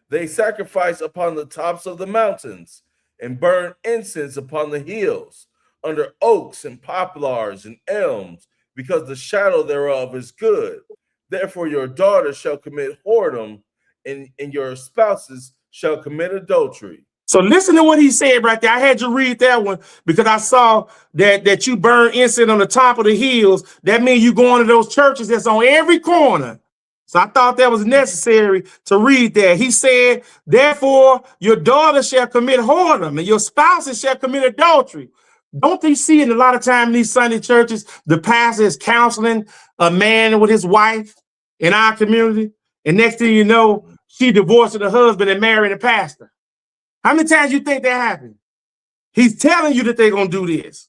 They sacrifice upon the tops of the mountains and burn incense upon the hills, under oaks and poplars and elms, because the shadow thereof is good. Therefore your daughters shall commit whoredom, and your spouses shall commit adultery. So listen to what he said right there. I had you read that one because I saw that you burn incense on the top of the hills. That means you go into those churches that's on every corner. So I thought that was necessary to read that. He said, therefore, your daughter shall commit whoredom and your spouses shall commit adultery. Don't they see it a lot of time in these Sunday churches? The pastor is counseling a man with his wife in our community. And next thing you know, she divorcing the husband and marrying the pastor. How many times you think that happened? He's telling you that they're going to do this.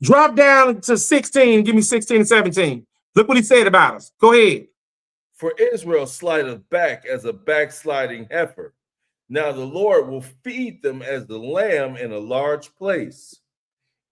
Drop down to 16. Give me 16 and 17. Look what he said about us. Go ahead. For Israel slideth back as a backsliding heifer. Now the Lord will feed them as the lamb in a large place.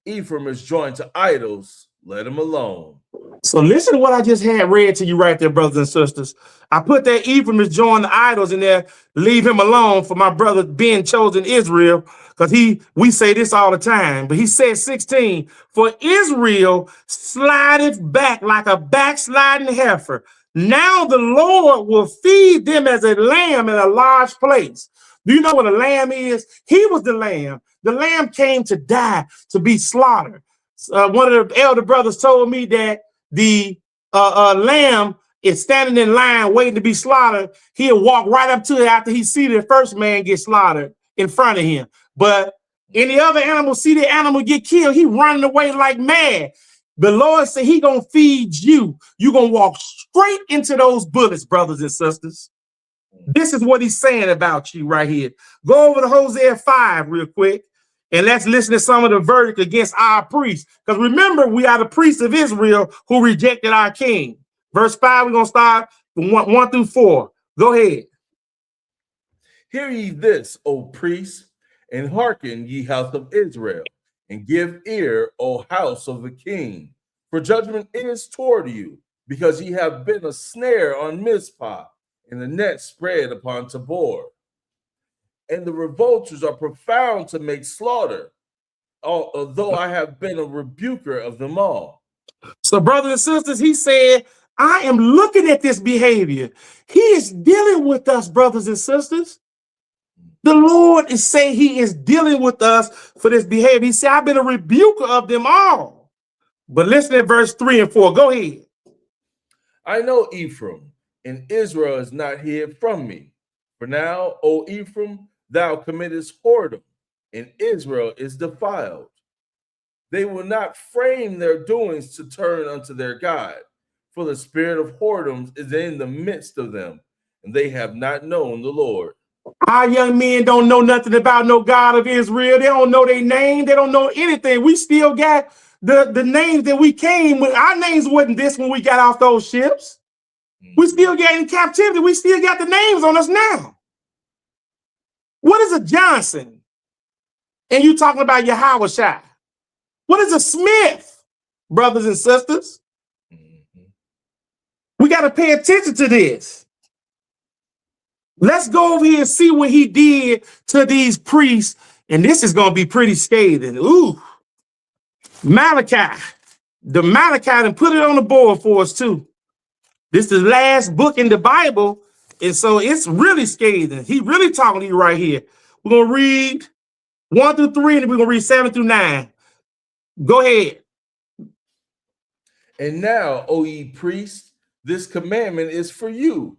Ephraim is joined to idols. Let him alone. So listen to what I just had read to you right there, brothers and sisters. I put that Ephraim is joined the idols in there. Leave him alone for my brother being chosen Israel, because we say this all the time. But he said 16, for Israel slideth back like a backsliding heifer. Now the Lord will feed them as a lamb in a large place. Do you know what a lamb is? He was the lamb. The lamb came to die, to be slaughtered. One of the elder brothers told me that the lamb is standing in line waiting to be slaughtered. He'll walk right up to it after he see the first man get slaughtered in front of him. But any other animal see the animal get killed, he running away like mad. The Lord said he gonna feed you. You're gonna walk straight into those bullets, brothers and sisters. This is what he's saying about you right here. Go over to Hosea 5 real quick, and let's listen to some of the verdict against our priests. Because remember, we are the priests of Israel who rejected our king. Verse 5, we're going to start from 1 through 4. Go ahead. Hear ye this, O priests, and hearken, ye house of Israel, and give ear, O house of the king. For judgment is toward you, because ye have been a snare on Mizpah, and a net spread upon Tabor. And the revolters are profound to make slaughter, although I have been a rebuker of them all. So, brothers and sisters, he said, I am looking at this behavior. He is dealing with us, brothers and sisters. The Lord is saying he is dealing with us for this behavior. He said, I've been a rebuker of them all. But listen to verse 3 and 4. Go ahead. I know Ephraim, and Israel is not hid from me. For now, O Ephraim, thou committest whoredom, and Israel is defiled. They will not frame their doings to turn unto their God, for the spirit of whoredoms is in the midst of them, and they have not known the Lord. Our young men don't know nothing about no God of Israel. They don't know their name. They don't know anything. We still got the names that we came with. Our names wasn't this when we got off those ships. We still got in captivity. We still got the names on us now. What is a Johnson? And you talking about Yahweh Shai? What is a Smith, brothers and sisters? We got to pay attention to this. Let's go over here and see what he did to these priests. And this is going to be pretty scathing. Ooh, Malachi. The Malachi, and put it on the board for us too. This is the last book in the Bible. And so it's really scathing. He really talking to you right here. We're going to read 1 through 3, and then we're going to read 7 through 9. Go ahead. And now, O ye priests, this commandment is for you.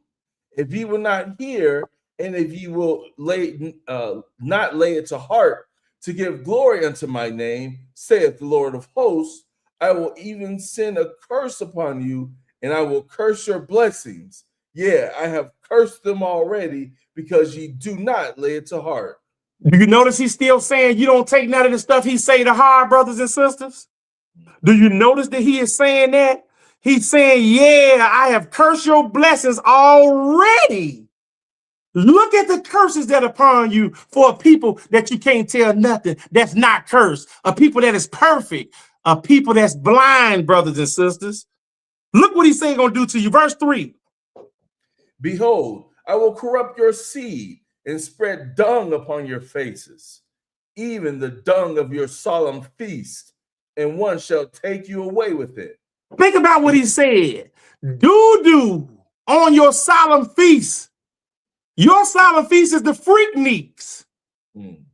If ye will not hear, and if ye will not lay it to heart to give glory unto my name, saith the Lord of hosts, I will even send a curse upon you, and I will curse your blessings. Yeah, I have cursed them already, because ye do not lay it to heart. Do you notice he's still saying you don't take none of the stuff he say to heart, brothers and sisters? Do you notice that he is saying that? He's saying, yeah, I have cursed your blessings already. Look at the curses that are upon you for a people that you can't tell nothing, that's not cursed, a people that is perfect, a people that's blind, brothers and sisters. Look what he's saying gonna do to you. Verse 3. Behold, I will corrupt your seed and spread dung upon your faces, even the dung of your solemn feast, and one shall take you away with it. Think about what he said. Doo-doo on your solemn feast. Your solemn feast is the Freakniks.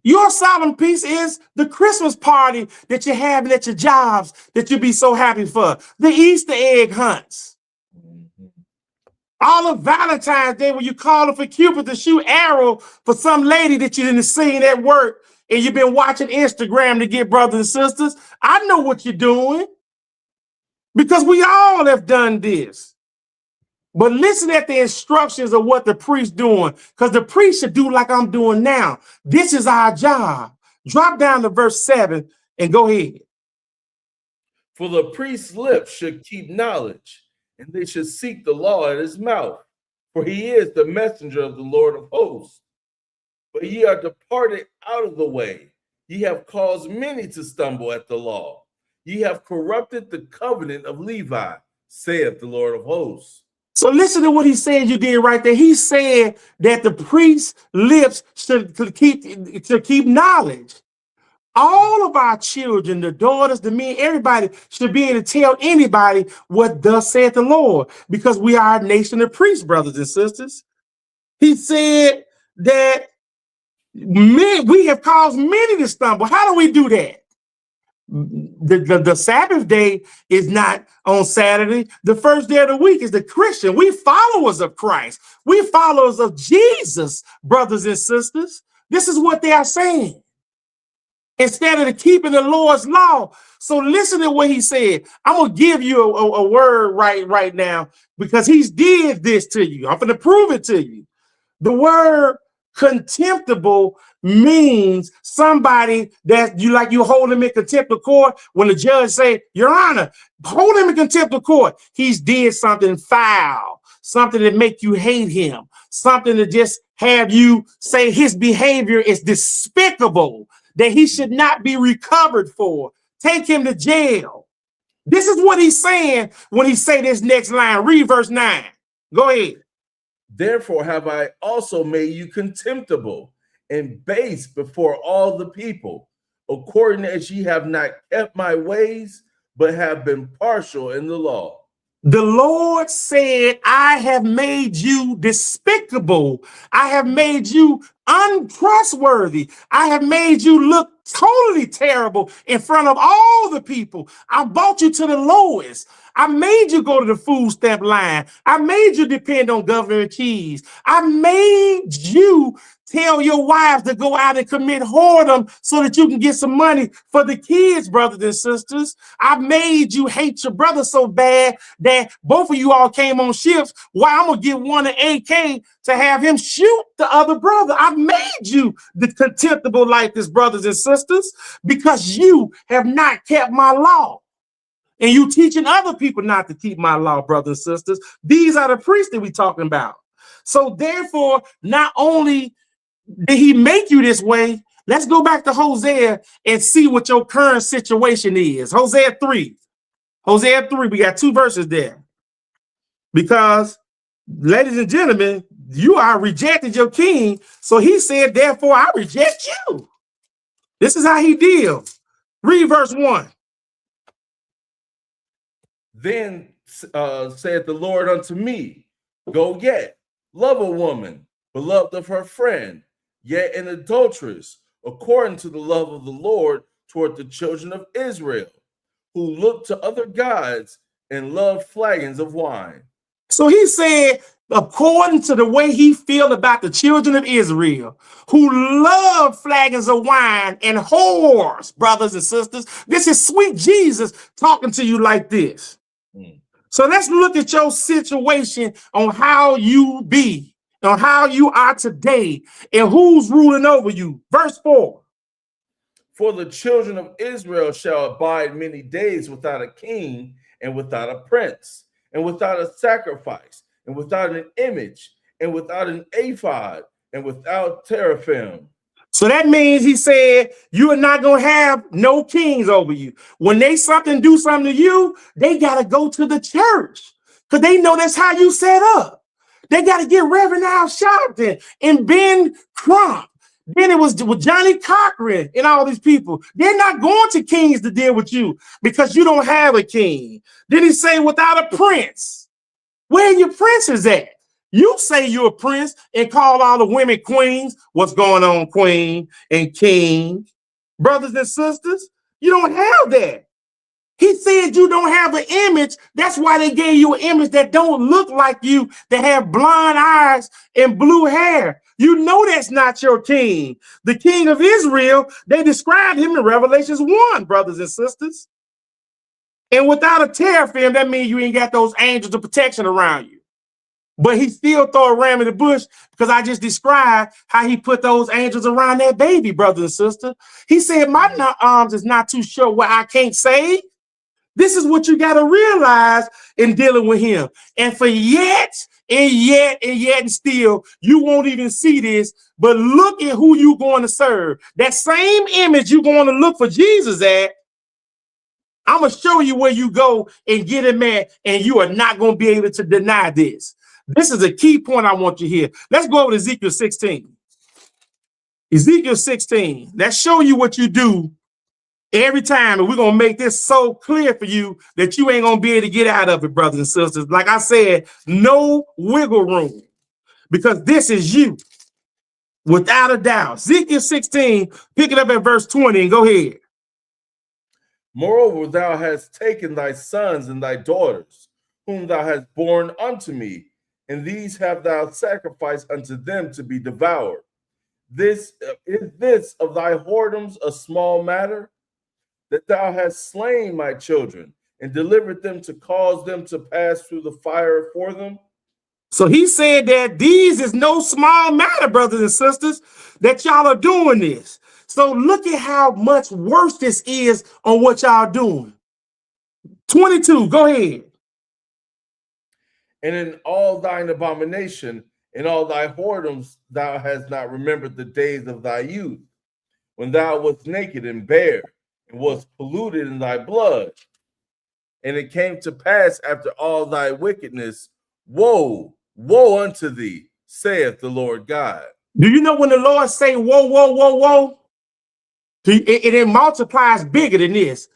Your solemn feast is the Christmas party that you're having at your jobs that you'll be so happy for. The Easter egg hunts. All of Valentine's Day when you call for Cupid to shoot arrow for some lady that you didn't see at work and you've been watching Instagram to get brothers and sisters. I know what you're doing because we all have done this. But listen at the instructions of what the priest's doing, because the priest should do like I'm doing now. This is our job. Drop down to verse 7 and go ahead. For the priest's lips should keep knowledge, and they should seek the law at his mouth, for he is the messenger of the Lord of hosts. But ye are departed out of the way. Ye have caused many to stumble at the law. Ye have corrupted the covenant of Levi, saith the Lord of hosts. So listen to what he said you did right there. He said that the priest's lips should keep knowledge. All of our children, the daughters, the men, everybody should be able to tell anybody what thus saith the Lord, because we are a nation of priests, brothers and sisters. He said that we have caused many to stumble. How do we do that? The Sabbath day is not on Saturday. The first day of the week is the Christian. We followers of Christ. We followers of Jesus, brothers and sisters. This is what they are saying. Instead of keeping the Lord's law. So listen to what he said. I'm going to give you a word right now because he's did this to you. I'm going to prove it to you. The word contemptible means somebody that you hold him in contempt of court. When the judge say, Your Honor, hold him in contempt of court. He's did something foul, something that make you hate him, something that just have you say his behavior is despicable, that he should not be recovered for. Take him to jail. This is what he's saying when he say this next line. Read verse 9. Go ahead. Therefore have I also made you contemptible and base before all the people, according as ye have not kept my ways, but have been partial in the law. The Lord said, I have made you despicable. I have made you untrustworthy. I have made you look totally terrible in front of all the people. I brought you to the lowest. I made you go to the food stamp line. I made you depend on government cheese. I made you tell your wives to go out and commit whoredom so that you can get some money for the kids, brothers and sisters. I made you hate your brother so bad that both of you all came on ships. Why, I'm going to give one an AK to have him shoot the other brother. I made you the contemptible like this, brothers and sisters, because you have not kept my law. And you teaching other people not to keep my law, brothers and sisters. These are the priests that we're talking about. So therefore, not only did he make you this way, let's go back to Hosea and see what your current situation is. Hosea 3. Hosea 3, we got 2 verses there. Because, ladies and gentlemen, you are rejected your king. So he said, therefore, I reject you. This is how he deals. Read verse 1. Then saith the Lord unto me, Go yet, love a woman, beloved of her friend, yet an adulteress, according to the love of the Lord toward the children of Israel, who look to other gods and love flagons of wine. So he said, according to the way he feel about the children of Israel, who love flagons of wine and whores, brothers and sisters. This is sweet Jesus talking to you like this. So let's look at your situation on how you be, on how you are today, and who's ruling over you. Verse 4. For the children of Israel shall abide many days without a king, and without a prince, and without a sacrifice, and without an image, and without an ephod, and without teraphim. So that means he said you are not going to have no kings over you. When they do something to you, they got to go to the church because they know that's how you set up. They got to get Reverend Al Sharpton and Ben Crump. Then it was with Johnny Cochran and all these people. They're not going to kings to deal with you because you don't have a king. Then he say without a prince. Where your princes at? You say you're a prince and call all the women queens. What's going on, queen and king? Brothers and sisters, you don't have that. He said you don't have an image. That's why they gave you an image that don't look like you, that have blonde eyes and blue hair. You know that's not your king. The king of Israel, they described him in Revelations 1, brothers and sisters. And without a teraphim, that means you ain't got those angels of protection around you. But he still throw a ram in the bush because I just described how he put those angels around that baby, brother and sister. He said, my arms is not too short where I can't save. This is what you got to realize in dealing with him. And for yet and still, you won't even see this, but look at who you're going to serve. That same image you're going to look for Jesus at, I'm going to show you where you go and get him at, and you are not going to be able to deny this. This is a key point I want you to hear. Let's go over to Ezekiel 16. Ezekiel 16. Let's show you what you do every time, and we're going to make this so clear for you that you ain't going to be able to get out of it, brothers and sisters. Like I said, no wiggle room, because this is you, without a doubt. Ezekiel 16, pick it up at verse 20 and go ahead. Moreover, thou hast taken thy sons and thy daughters, whom thou hast borne unto me, and these have thou sacrificed unto them to be devoured. Is this of thy whoredoms a small matter? That thou hast slain my children and delivered them to cause them to pass through the fire for them? So he said that these is no small matter, brothers and sisters, that y'all are doing this. So look at how much worse this is on what y'all doing. 22, go ahead. And in all thine abomination and all thy whoredoms, thou hast not remembered the days of thy youth, when thou wast naked and bare, and was polluted in thy blood. And it came to pass after all thy wickedness, woe, woe unto thee, saith the Lord God. Do you know when the Lord say, whoa, whoa, whoa, whoa? It multiplies bigger than this.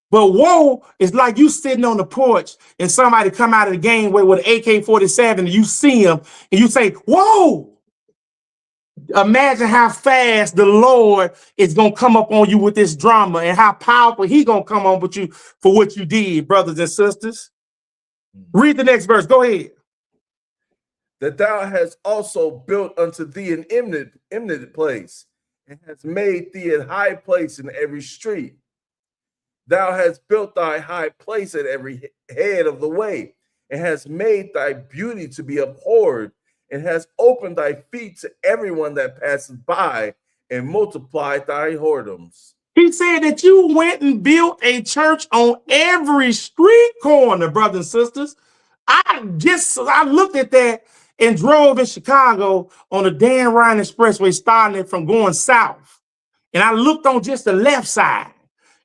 But whoa is like you sitting on the porch and somebody come out of the gangway with an AK-47 and you see him and you say, whoa. Imagine how fast the Lord is going to come up on you with this drama and how powerful he going to come on with you for what you did, brothers and sisters. Read the next verse. Go ahead. That thou hast also built unto thee an eminent place, and hast made thee a high place in every street. Thou hast built thy high place at every head of the way, and hast made thy beauty to be abhorred, and hast opened thy feet to everyone that passes by, and multiplied thy whoredoms. He said that you went and built a church on every street corner, brothers and sisters. I looked at that and drove in Chicago on the Dan Ryan Expressway, starting it from going south. And I looked on just the left side.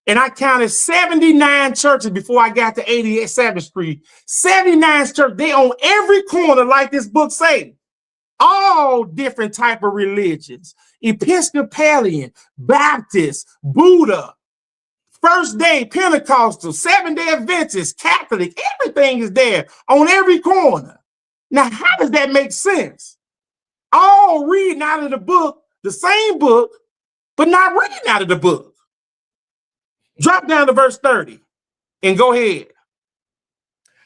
And I counted 79 churches before I got to 87th Street. 79 churches. They on every corner, like this book say. All different type of religions. Episcopalian, Baptist, Buddha, First Day, Pentecostal, Seventh-day Adventist, Catholic. Everything is there on every corner. Now, how does that make sense? All reading out of the book, the same book, but not reading out of the book. Drop down to verse 30 and go ahead.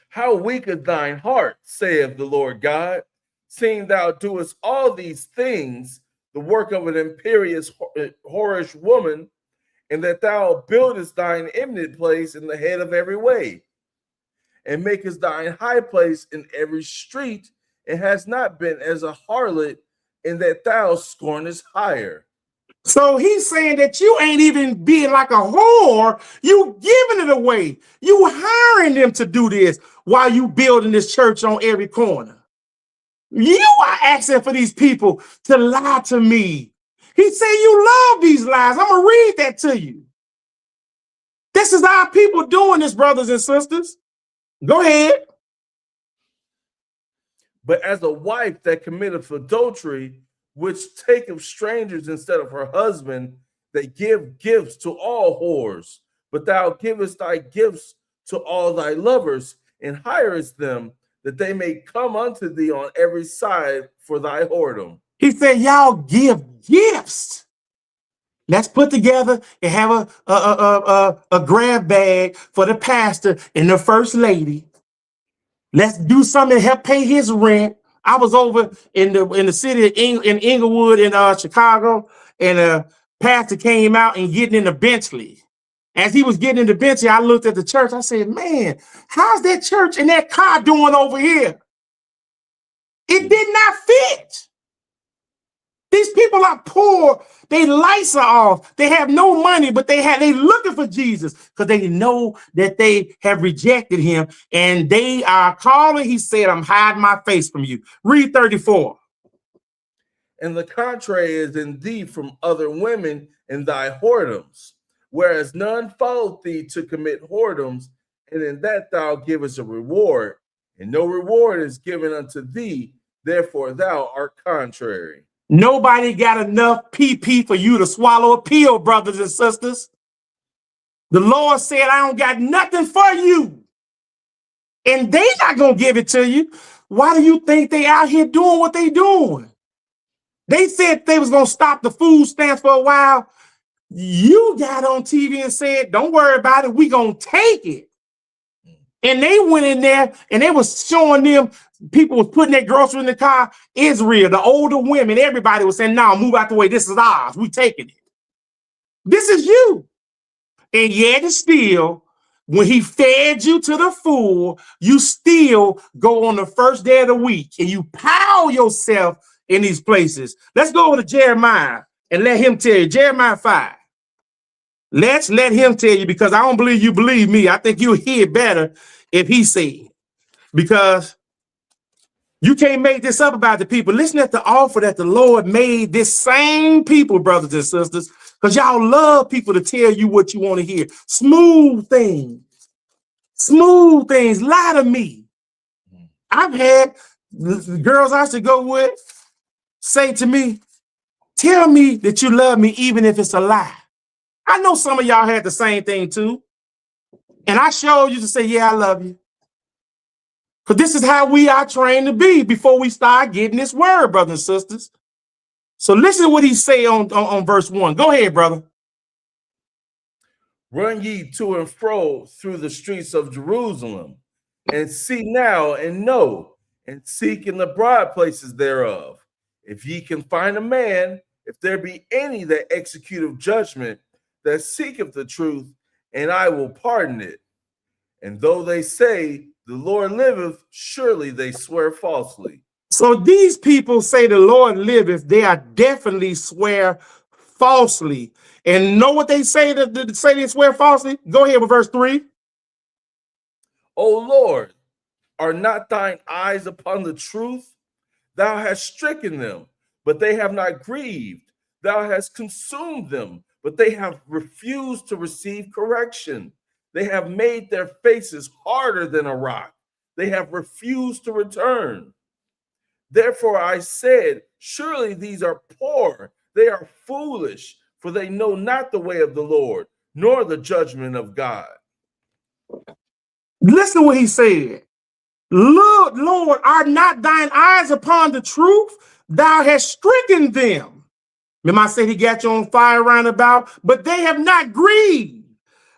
How weak is thine heart, saith the Lord God, seeing thou doest all these things, the work of an imperious, whorish woman, and that thou buildest thine eminent place in the head of every way, and makest thine high place in every street, and hast not been as a harlot, in that thou scornest hire. So he's saying that you ain't even being like a whore. You giving it away. You hiring them to do this while you building this church on every corner. You are asking for these people to lie to me. He said you love these lies. I'm going to read that to you. This is our people doing this, brothers and sisters. Go ahead. But as a wife that committeth adultery, which taketh strangers instead of her husband, they give gifts to all whores. But thou givest thy gifts to all thy lovers, and hirest them, that they may come unto thee on every side for thy whoredom. He said, y'all give gifts. Let's put together and have a grab bag for the pastor and the first lady. Let's do something to help pay his rent. I was over in the city of in Inglewood in Chicago, and a pastor came out and getting in the Bentley. As he was getting in the Bentley, I looked at the church. I said, man, how's that church and that car doing over here? It did not fit. These people are poor. They lights are off. They have no money, but they looking for Jesus because they know that they have rejected him, and they are calling. He said, I'm hiding my face from you. Read 34. And the contrary is in thee from other women in thy whoredoms, whereas none followed thee to commit whoredoms, and in that thou givest a reward, and no reward is given unto thee, therefore thou art contrary. Nobody got enough PP for you to swallow a pill, brothers and sisters. The Lord said, I don't got nothing for you. And they not going to give it to you. Why do you think they out here doing what they doing? They said they was going to stop the food stamps for a while. You got on TV and said, don't worry about it. We going to take it. And they went in there and they was showing them, people was putting their groceries in the car. Israel, the older women, everybody was saying, no, move out the way. This is ours. We taking it. This is you. And yet and still, when he fed you to the full, you still go on the first day of the week and you pile yourself in these places. Let's go over to Jeremiah and let him tell you. Jeremiah 5. Let's let him tell you, because I don't believe you believe me. I think you'll hear better if he said, because you can't make this up about the people. Listen at the offer that the Lord made this same people, brothers and sisters, because y'all love people to tell you what you want to hear. Smooth things, lie to me. I've had girls I should go with say to me, tell me that you love me even if it's a lie. I know some of y'all had the same thing too. And I showed you to say, yeah, I love you. Because this is how we are trained to be before we start getting this word, brothers and sisters. So listen to what he say on verse 1. Go ahead, brother. Run ye to and fro through the streets of Jerusalem, and see now and know, and seek in the broad places thereof. If ye can find a man, if there be any that executeth judgment, that seeketh the truth, and I will pardon it. And though they say, the Lord liveth, surely they swear falsely. So these people say the Lord liveth, they are definitely swear falsely. And know what they say to say they swear falsely? Go ahead with verse 3. O Lord, are not thine eyes upon the truth? Thou hast stricken them, but they have not grieved. Thou hast consumed them, but they have refused to receive correction. They have made their faces harder than a rock. They have refused to return. Therefore I said, surely these are poor. They are foolish, for they know not the way of the Lord, nor the judgment of God. Listen what he said. Lord, are not thine eyes upon the truth? Thou hast stricken them. Remember I said he got you on fire round about, but they have not grieved.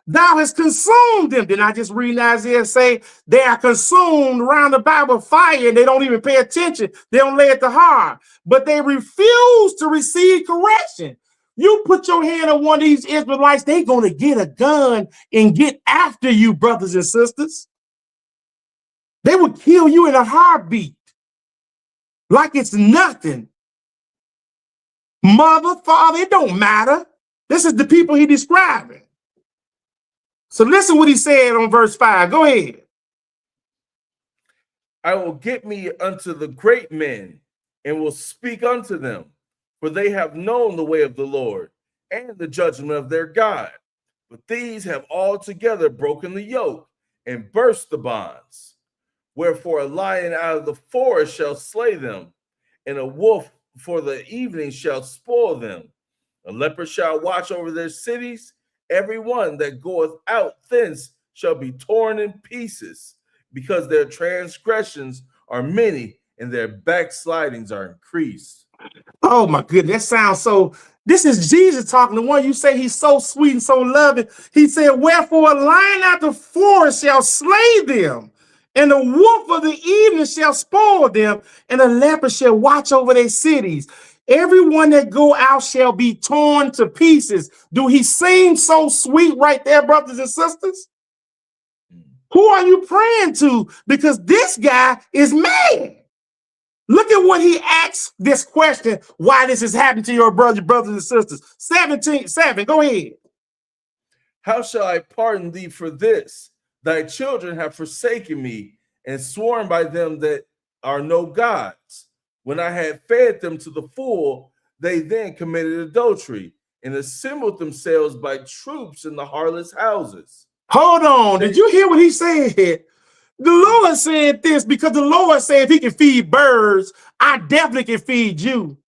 Thou hast consumed them. Didn't I just read Isaiah say they are consumed round about with fire and they don't even pay attention. They don't lay it to heart, but they refuse to receive correction. You put your hand on one of these Israelites, they're going to get a gun and get after you, brothers and sisters. They would kill you in a heartbeat like it's nothing. Mother, father, it don't matter. This is the people he describing. So listen what he said on verse 5. Go ahead. I will get me unto the great men and will speak unto them, for they have known the way of the Lord and the judgment of their God. But these have altogether broken the yoke and burst the bonds. Wherefore a lion out of the forest shall slay them, and a wolf for the evening shall spoil them. A leopard shall watch over their cities. Every one that goeth out thence shall be torn in pieces, because their transgressions are many and their backslidings are increased. Oh my goodness, that sounds so. This is Jesus talking. The one you say he's so sweet and so loving. He said, wherefore a lion out the forest shall slay them, and the wolf of the evening shall spoil them, and the leopard shall watch over their cities. Everyone that go out shall be torn to pieces. Do he seem so sweet right there, brothers and sisters? Who are you praying to? Because this guy is mad. Look at what he asks this question, why this is happening to your brothers and sisters. 17:7, go ahead. How shall I pardon thee for this? Thy children have forsaken me and sworn by them that are no gods. When I had fed them to the full, they then committed adultery and assembled themselves by troops in the harlots' houses. Hold on. Did you hear what he said? The Lord said this because the Lord said if he can feed birds, I definitely can feed you.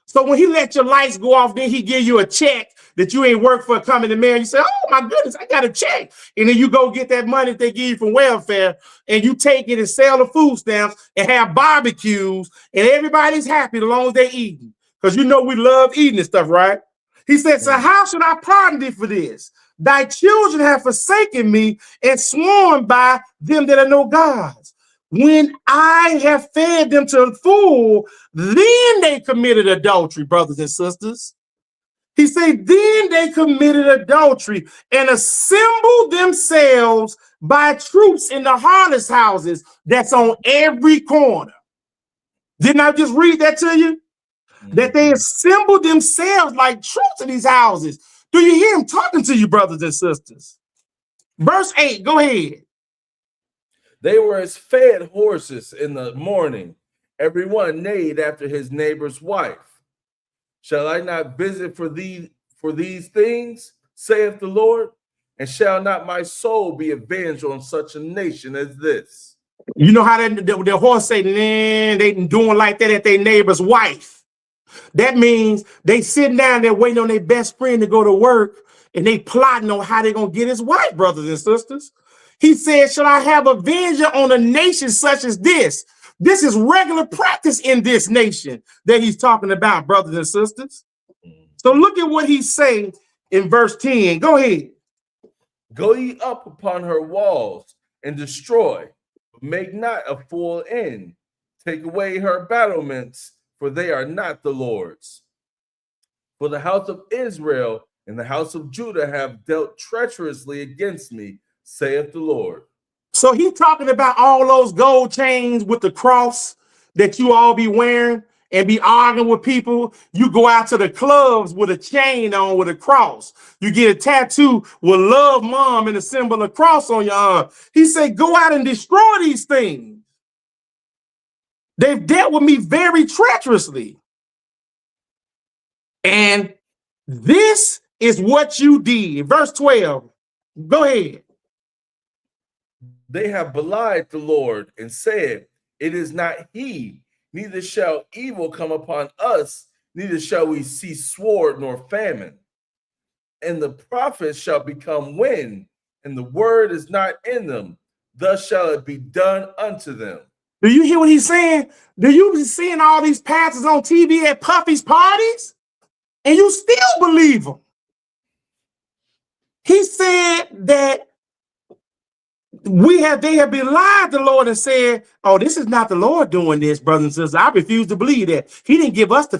So when he let your lights go off, then he give you a check that you ain't worked for coming to mail. You say, oh my goodness, I got a check. And then you go get that money that they give you from welfare and you take it and sell the food stamps and have barbecues and everybody's happy as long as they eating. Because you know we love eating and stuff, right? He said, so how should I pardon thee for this? Thy children have forsaken me and sworn by them that are no gods. When I have fed them to the full, then they committed adultery, brothers and sisters. He said, then they committed adultery and assembled themselves by troops in the harlots' houses that's on every corner. Didn't I just read that to you? That they assembled themselves like troops in these houses. Do you hear him talking to you, brothers and sisters? Verse 8, go ahead. They were as fed horses in the morning, every one neighed after his neighbor's wife. Shall I not visit for these things, saith the Lord? And shall not my soul be avenged on such a nation as this? You know how the horse say, nah, they doing like that at their neighbor's wife. That means they sitting down there waiting on their best friend to go to work and they plotting on how they're going to get his wife, brothers and sisters. He said, shall I have a vengeance on a nation such as this? This is regular practice in this nation that he's talking about, brothers and sisters. So look at what he's saying in verse 10. Go ahead. Go ye up upon her walls and destroy, but make not a full end. Take away her battlements, for they are not the Lord's. For the house of Israel and the house of Judah have dealt treacherously against me, saith the Lord. So he's talking about all those gold chains with the cross that you all be wearing and be arguing with people. You go out to the clubs with a chain on with a cross. You get a tattoo with love mom and a symbol of cross on your arm. He said, go out and destroy these things. They've dealt with me very treacherously. And this is what you did. Verse 12. Go ahead. They have belied the Lord and said, it is not he, neither shall evil come upon us, neither shall we see sword nor famine. And the prophets shall become wind, and the word is not in them. Thus shall it be done unto them. Do you hear what he's saying? Do you be seeing all these pastors on TV at Puffy's parties? And you still believe them? He said that they have belied the Lord and said, oh, this is not the Lord doing this, brothers and sisters. I refuse to believe that. He didn't give us the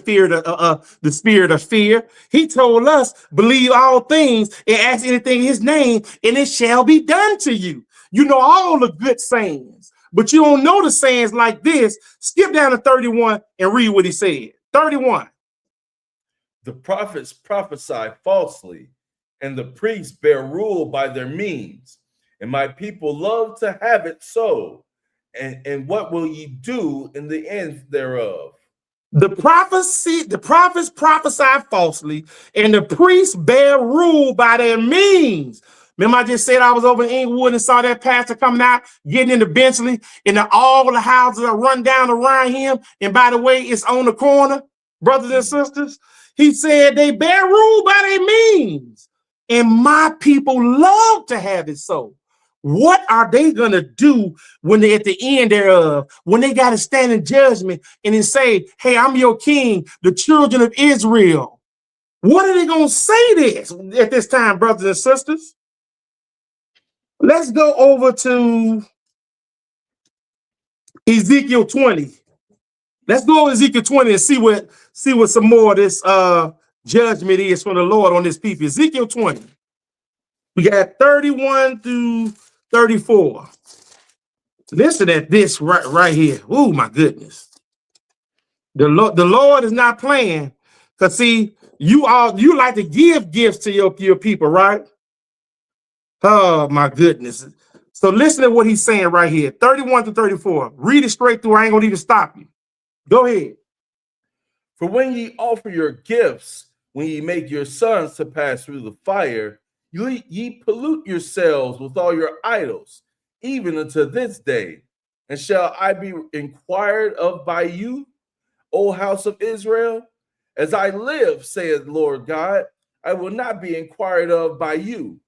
spirit of fear. He told us, believe all things and ask anything in his name, and it shall be done to you. You know all the good sayings, but you don't know the sayings like this. Skip down to 31 and read what he said. 31. The prophets prophesy falsely, and the priests bear rule by their means. And my people love to have it so. And what will ye do in the end thereof? The prophets prophesy falsely, and the priests bear rule by their means. Remember, I just said I was over in Inglewood and saw that pastor coming out, getting into Bentley, and all the houses are run down around him. And by the way, it's on the corner, brothers and sisters. He said they bear rule by their means, and my people love to have it so. What are they going to do when they're at the end thereof, when they got to stand in judgment and then say, hey, I'm your king, the children of Israel? What are they going to say this at this time, brothers and sisters? Let's go over to Ezekiel 20. Let's go to Ezekiel 20 and see what some more of this judgment is from the Lord on this people. Ezekiel 20. We got 31 through 34. Listen at this right here. Oh, my goodness. The Lord is not playing. Because see, you like to give gifts to your people, right? Oh, my goodness. So listen to what he's saying right here. 31 to 34. Read it straight through. I ain't going to even stop you. Go ahead. For when ye offer your gifts, when ye make your sons to pass through the fire, ye pollute yourselves with all your idols, even unto this day. And shall I be inquired of by you, O house of Israel? As I live, saith Lord God, I will not be inquired of by you.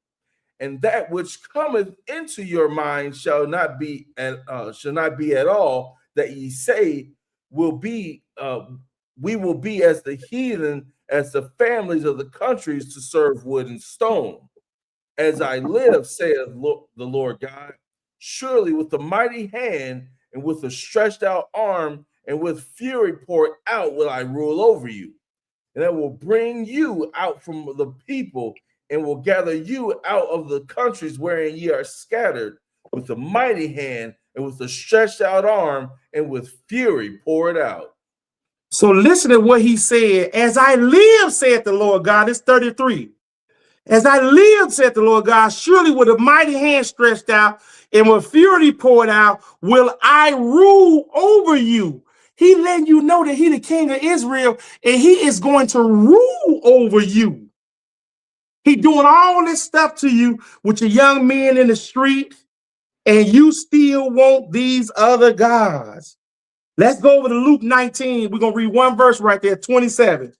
And that which cometh into your mind shall not be at all, that ye say will be we will be as the heathen, as the families of the countries to serve wood and stone. As I live, saith the Lord God, surely with a mighty hand and with a stretched out arm and with fury poured out will I rule over you. And I will bring you out from the people and will gather you out of the countries wherein ye are scattered with a mighty hand and with a stretched out arm and with fury poured out. So listen to what he said. As I live, saith the Lord God. It's 33. As I live, saith the Lord God, surely with a mighty hand stretched out and with fury poured out, will I rule over you. He letting you know that he the king of Israel and he is going to rule over you. He doing all this stuff to you with your young men in the street, and you still want these other gods. Let's go over to Luke 19. We're going to read one verse right there, 27.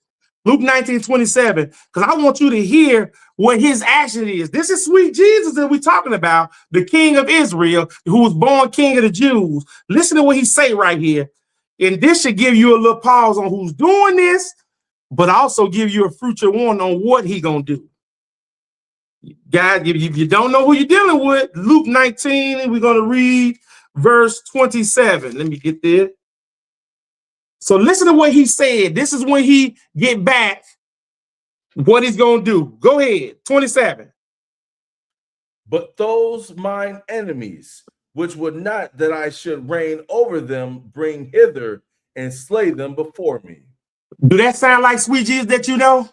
Luke 19, 27, because I want you to hear what his action is. This is sweet Jesus that we're talking about, the king of Israel, who was born king of the Jews. Listen to what he say right here. And this should give you a little pause on who's doing this, but also give you a future warning on what he going to do. Guys, if you don't know who you're dealing with, Luke 19, we're going to read verse 27. Let me get there. So listen to what he said. This is when he get back, what he's going to do. Go ahead, 27. But those mine enemies, which would not that I should reign over them, bring hither and slay them before me. Do that sound like sweet Jesus that you know?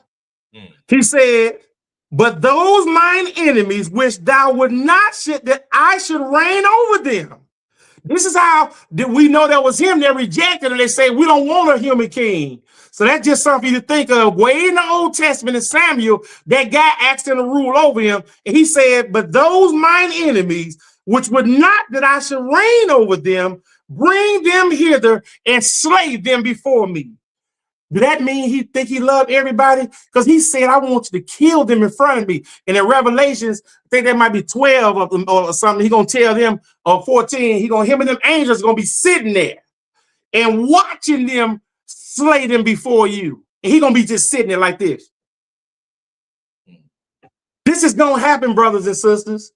He said, but those mine enemies, which thou would not that I should reign over them. This is how did we know that was him. They rejected and they say, we don't want a human king. So that's just something to think of. Way in the Old Testament in Samuel, that guy asked him to rule over him. And he said, but those mine enemies, which would not that I should reign over them, bring them hither and slay them before me. Does that mean he think he loved everybody? Because he said, I want you to kill them in front of me. And in Revelations, I think there might be 12 of them or something. He's going to tell them, or 14, him and them angels are going to be sitting there and watching them slay them before you. And he's going to be just sitting there like this. This is going to happen, brothers and sisters.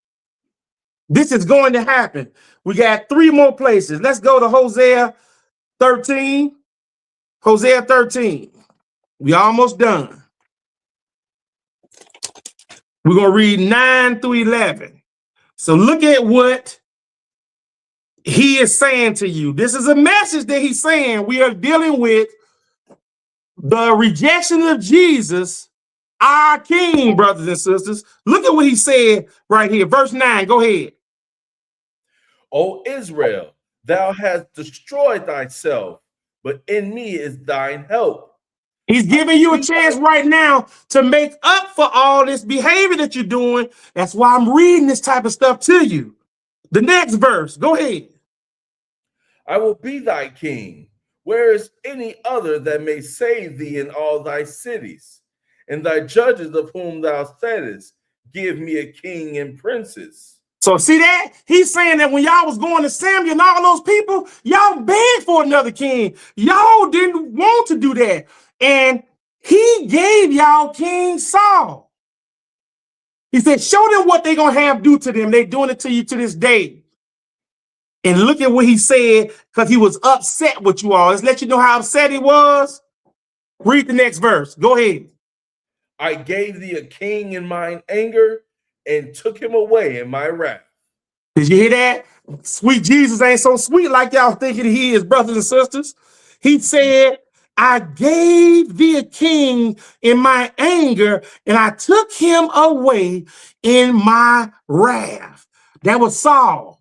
This is going to happen. We got 3 more places. Let's go to Hosea 13. Hosea 13. We almost done. We're going to read 9 through 11. So look at what he is saying to you. This is a message that he's saying. We are dealing with The rejection of Jesus, our King, brothers and sisters. Look at what he said right here. Verse 9, go ahead. O Israel, thou hast destroyed thyself, but in me is thine help. He's giving you a chance right now to make up for all this behavior that you're doing. That's why I'm reading this type of stuff to you. The next verse, go ahead. I will be thy king. Where is any other that may save thee in all thy cities? And thy judges of whom thou saidest, give me a king and princes. So see that? He's saying that when y'all was going to Samuel and all those people, y'all begged for another king. Y'all didn't want to do that. And he gave y'all King Saul. He said, show them what they're going to have do to them. They're doing it to you to this day. And look at what he said, because he was upset with you all. Let's let you know how upset he was. Read the next verse. Go ahead. I gave thee a king in mine anger and took him away in my wrath. Did you hear that? Sweet Jesus ain't so sweet like y'all thinking he is, brothers and sisters. He said, I gave thee a king in my anger, and I took him away in my wrath. That was Saul.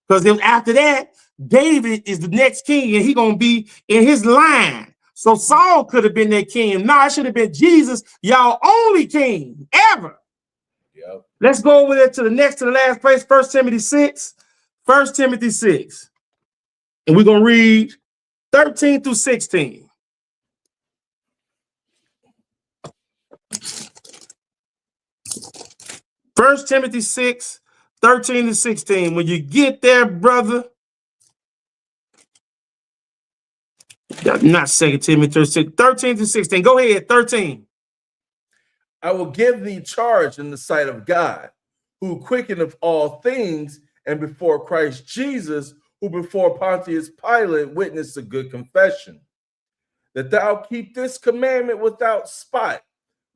Because then after that, David is the next king, and he's going to be in his line. So Saul could have been their king. No, it should have been Jesus, y'all only king ever. Yep. Let's go over there to the last place, 1 Timothy 6. 1 Timothy 6. And we're going to read 13 through 16. First Timothy 6, 13 to 16. When you get there, brother, not 2 Timothy 13 to 16. Go ahead, 13. I will give thee charge in the sight of God, who quickeneth all things, and before Christ Jesus, who before Pontius Pilate witnessed a good confession, that thou keep this commandment without spot,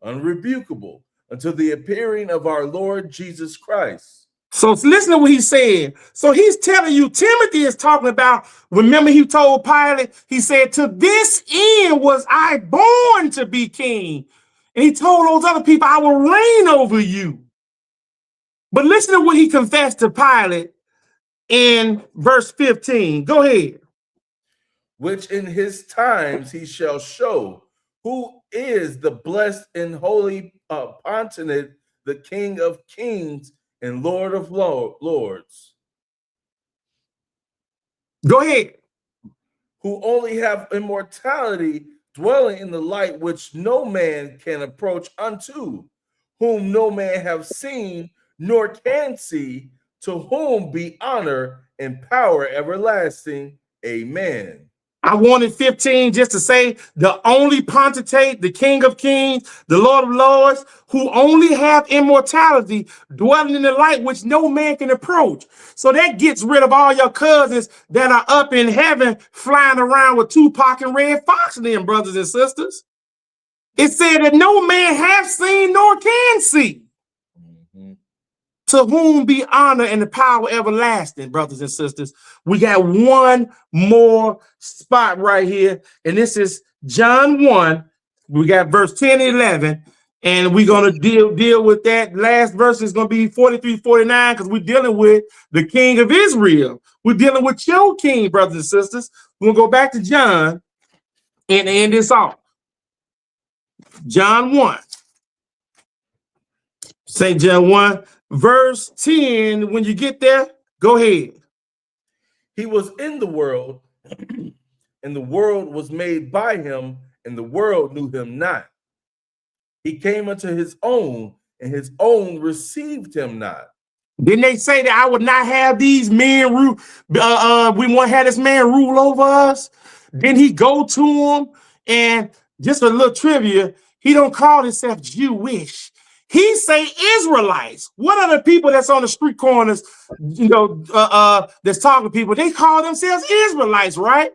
unrebukable, until the appearing of our Lord Jesus Christ. So listen to what he said. So he's telling you, Timothy is talking about, remember he told Pilate, he said, to this end was I born to be king. And he told those other people, I will reign over you. But listen to what he confessed to Pilate in verse 15. Go ahead. Which in his times he shall show who is the blessed and holy Pontiff, the King of kings and Lord of lords. Go ahead. Who only have immortality, dwelling in the light which no man can approach unto, whom no man have seen nor can see, to whom be honor and power everlasting. Amen. I wanted 15 just to say the only Pontiff, the King of kings, the Lord of lords, who only have immortality, dwelling in the light which no man can approach. So that gets rid of all your cousins that are up in heaven flying around with Tupac and Red Fox and them, brothers and sisters. It said that no man have seen nor can see. To whom be honor and the power everlasting, brothers and sisters. We got one more spot right here, and this is John 1. We got verse 10 and 11, and we're going to deal with that. Last verse is going to be 43, 49, because we're dealing with the King of Israel. We're dealing with your king, brothers and sisters. We'll go back to John and end this off. John 1. St. John 1. Verse 10, when you get there, go ahead. He was in the world, and the world was made by him, and the world knew him not. He came unto his own, and his own received him not. Didn't they say that I would not have these men rule? We want to have this man rule over us. Then he go to him, and just a little trivia, he don't call himself Jewish. He say Israelites. What are the people that's on the street corners, that's talking to people? They call themselves Israelites, right?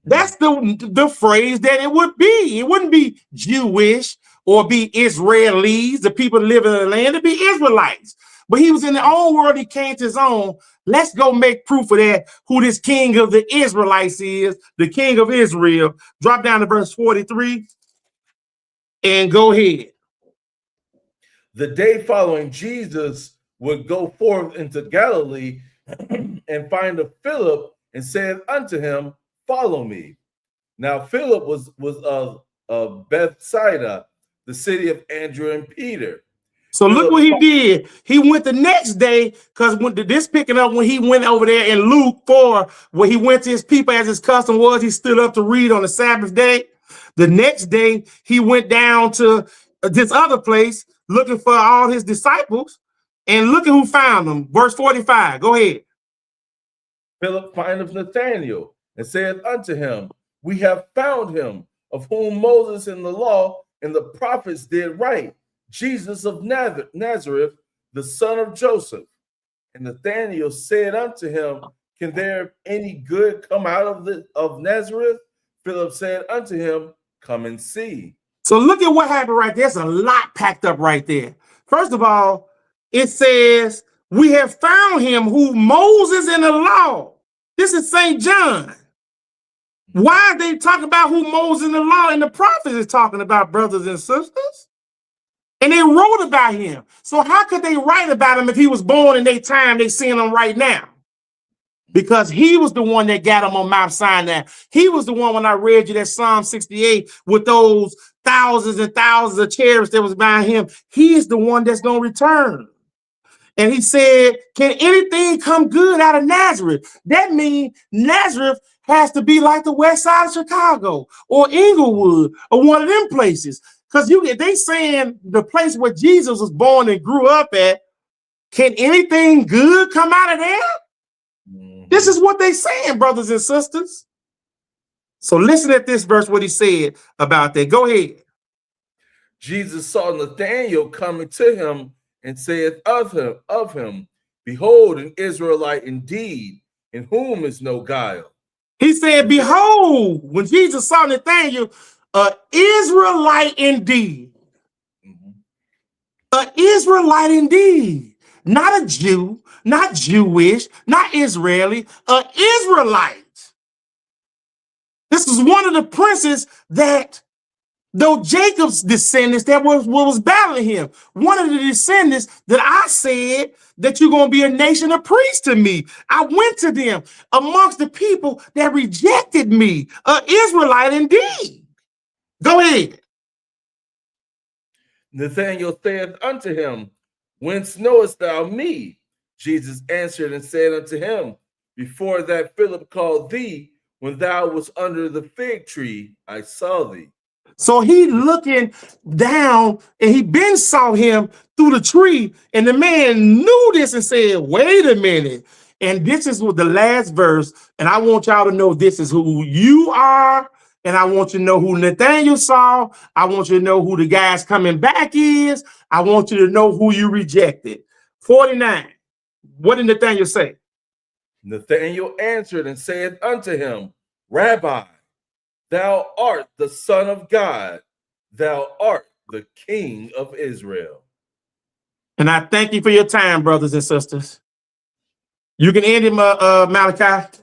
That's the phrase that it would be. It wouldn't be Jewish or be Israelis, the people that live in the land. It'd be Israelites. but he was in their own world. He came to his own. Let's go make proof of that, who this king of the Israelites is, the king of Israel. Drop down to verse 43 and go ahead. The day following, Jesus would go forth into Galilee and find a Philip and said unto him, follow me. Now Philip was of Bethsaida, the city of Andrew and Peter. So look what he did. He went the next day, because this picking up when he went over there in Luke 4, where he went to his people as his custom was. He stood up to read on the Sabbath day. The next day, he went down to this other place looking for all his disciples. And look at who found them. Verse 45. Go ahead. Philip findeth Nathanael and saith unto him, we have found him, of whom Moses in the law and the prophets did write, Jesus of Nazareth, the son of Joseph. And Nathanael said unto him, can there any good come out of Nazareth? Philip said unto him, come and see. So look at what happened right there. There's a lot packed up right there. First of all, it says, we have found him who Moses in the law. This is St. John. Why are they talking about who Moses in the law and the prophets is talking about, brothers and sisters? And they wrote about him. So how could they write about him if he was born in their time? They seeing him right now. Because he was the one that got him on Mount Sinai. He was the one when I read you that Psalm 68 with those thousands and thousands of chariots that was behind him. He is the one that's going to return. And he said, can anything come good out of Nazareth? That means Nazareth has to be like the west side of Chicago or Inglewood or one of them places. Because they saying the place where Jesus was born and grew up at, can anything good come out of there? This is what they saying, brothers and sisters. So listen at this verse, what he said about that. Go ahead. Jesus saw Nathanael coming to him and saith of him, behold, an Israelite indeed, in whom is no guile. He said, behold, when Jesus saw Nathanael, an Israelite indeed. An Israelite indeed. Not a Jew, not Jewish, not Israeli, an Israelite. This is one of the princes that, though Jacob's descendants that was battling him, one of the descendants that I said that you're going to be a nation of priests to me. I went to them amongst the people that rejected me, an Israelite indeed. Go ahead. Nathanael saith unto him, whence knowest thou me? Jesus answered and said unto him, before that Philip called thee, when thou wast under the fig tree, I saw thee. So he looking down and he been saw him through the tree, and the man knew this and said, wait a minute. And this is what the last verse, and I want y'all to know this is who you are, and I want you to know who Nathanael saw. I want you to know who the guys coming back is. I want you to know who you rejected. 49. What did Nathanael say? Nathanael answered and said unto him, Rabbi, thou art the Son of God. Thou art the King of Israel. And I thank you for your time, brothers and sisters. You can end him, Malachi.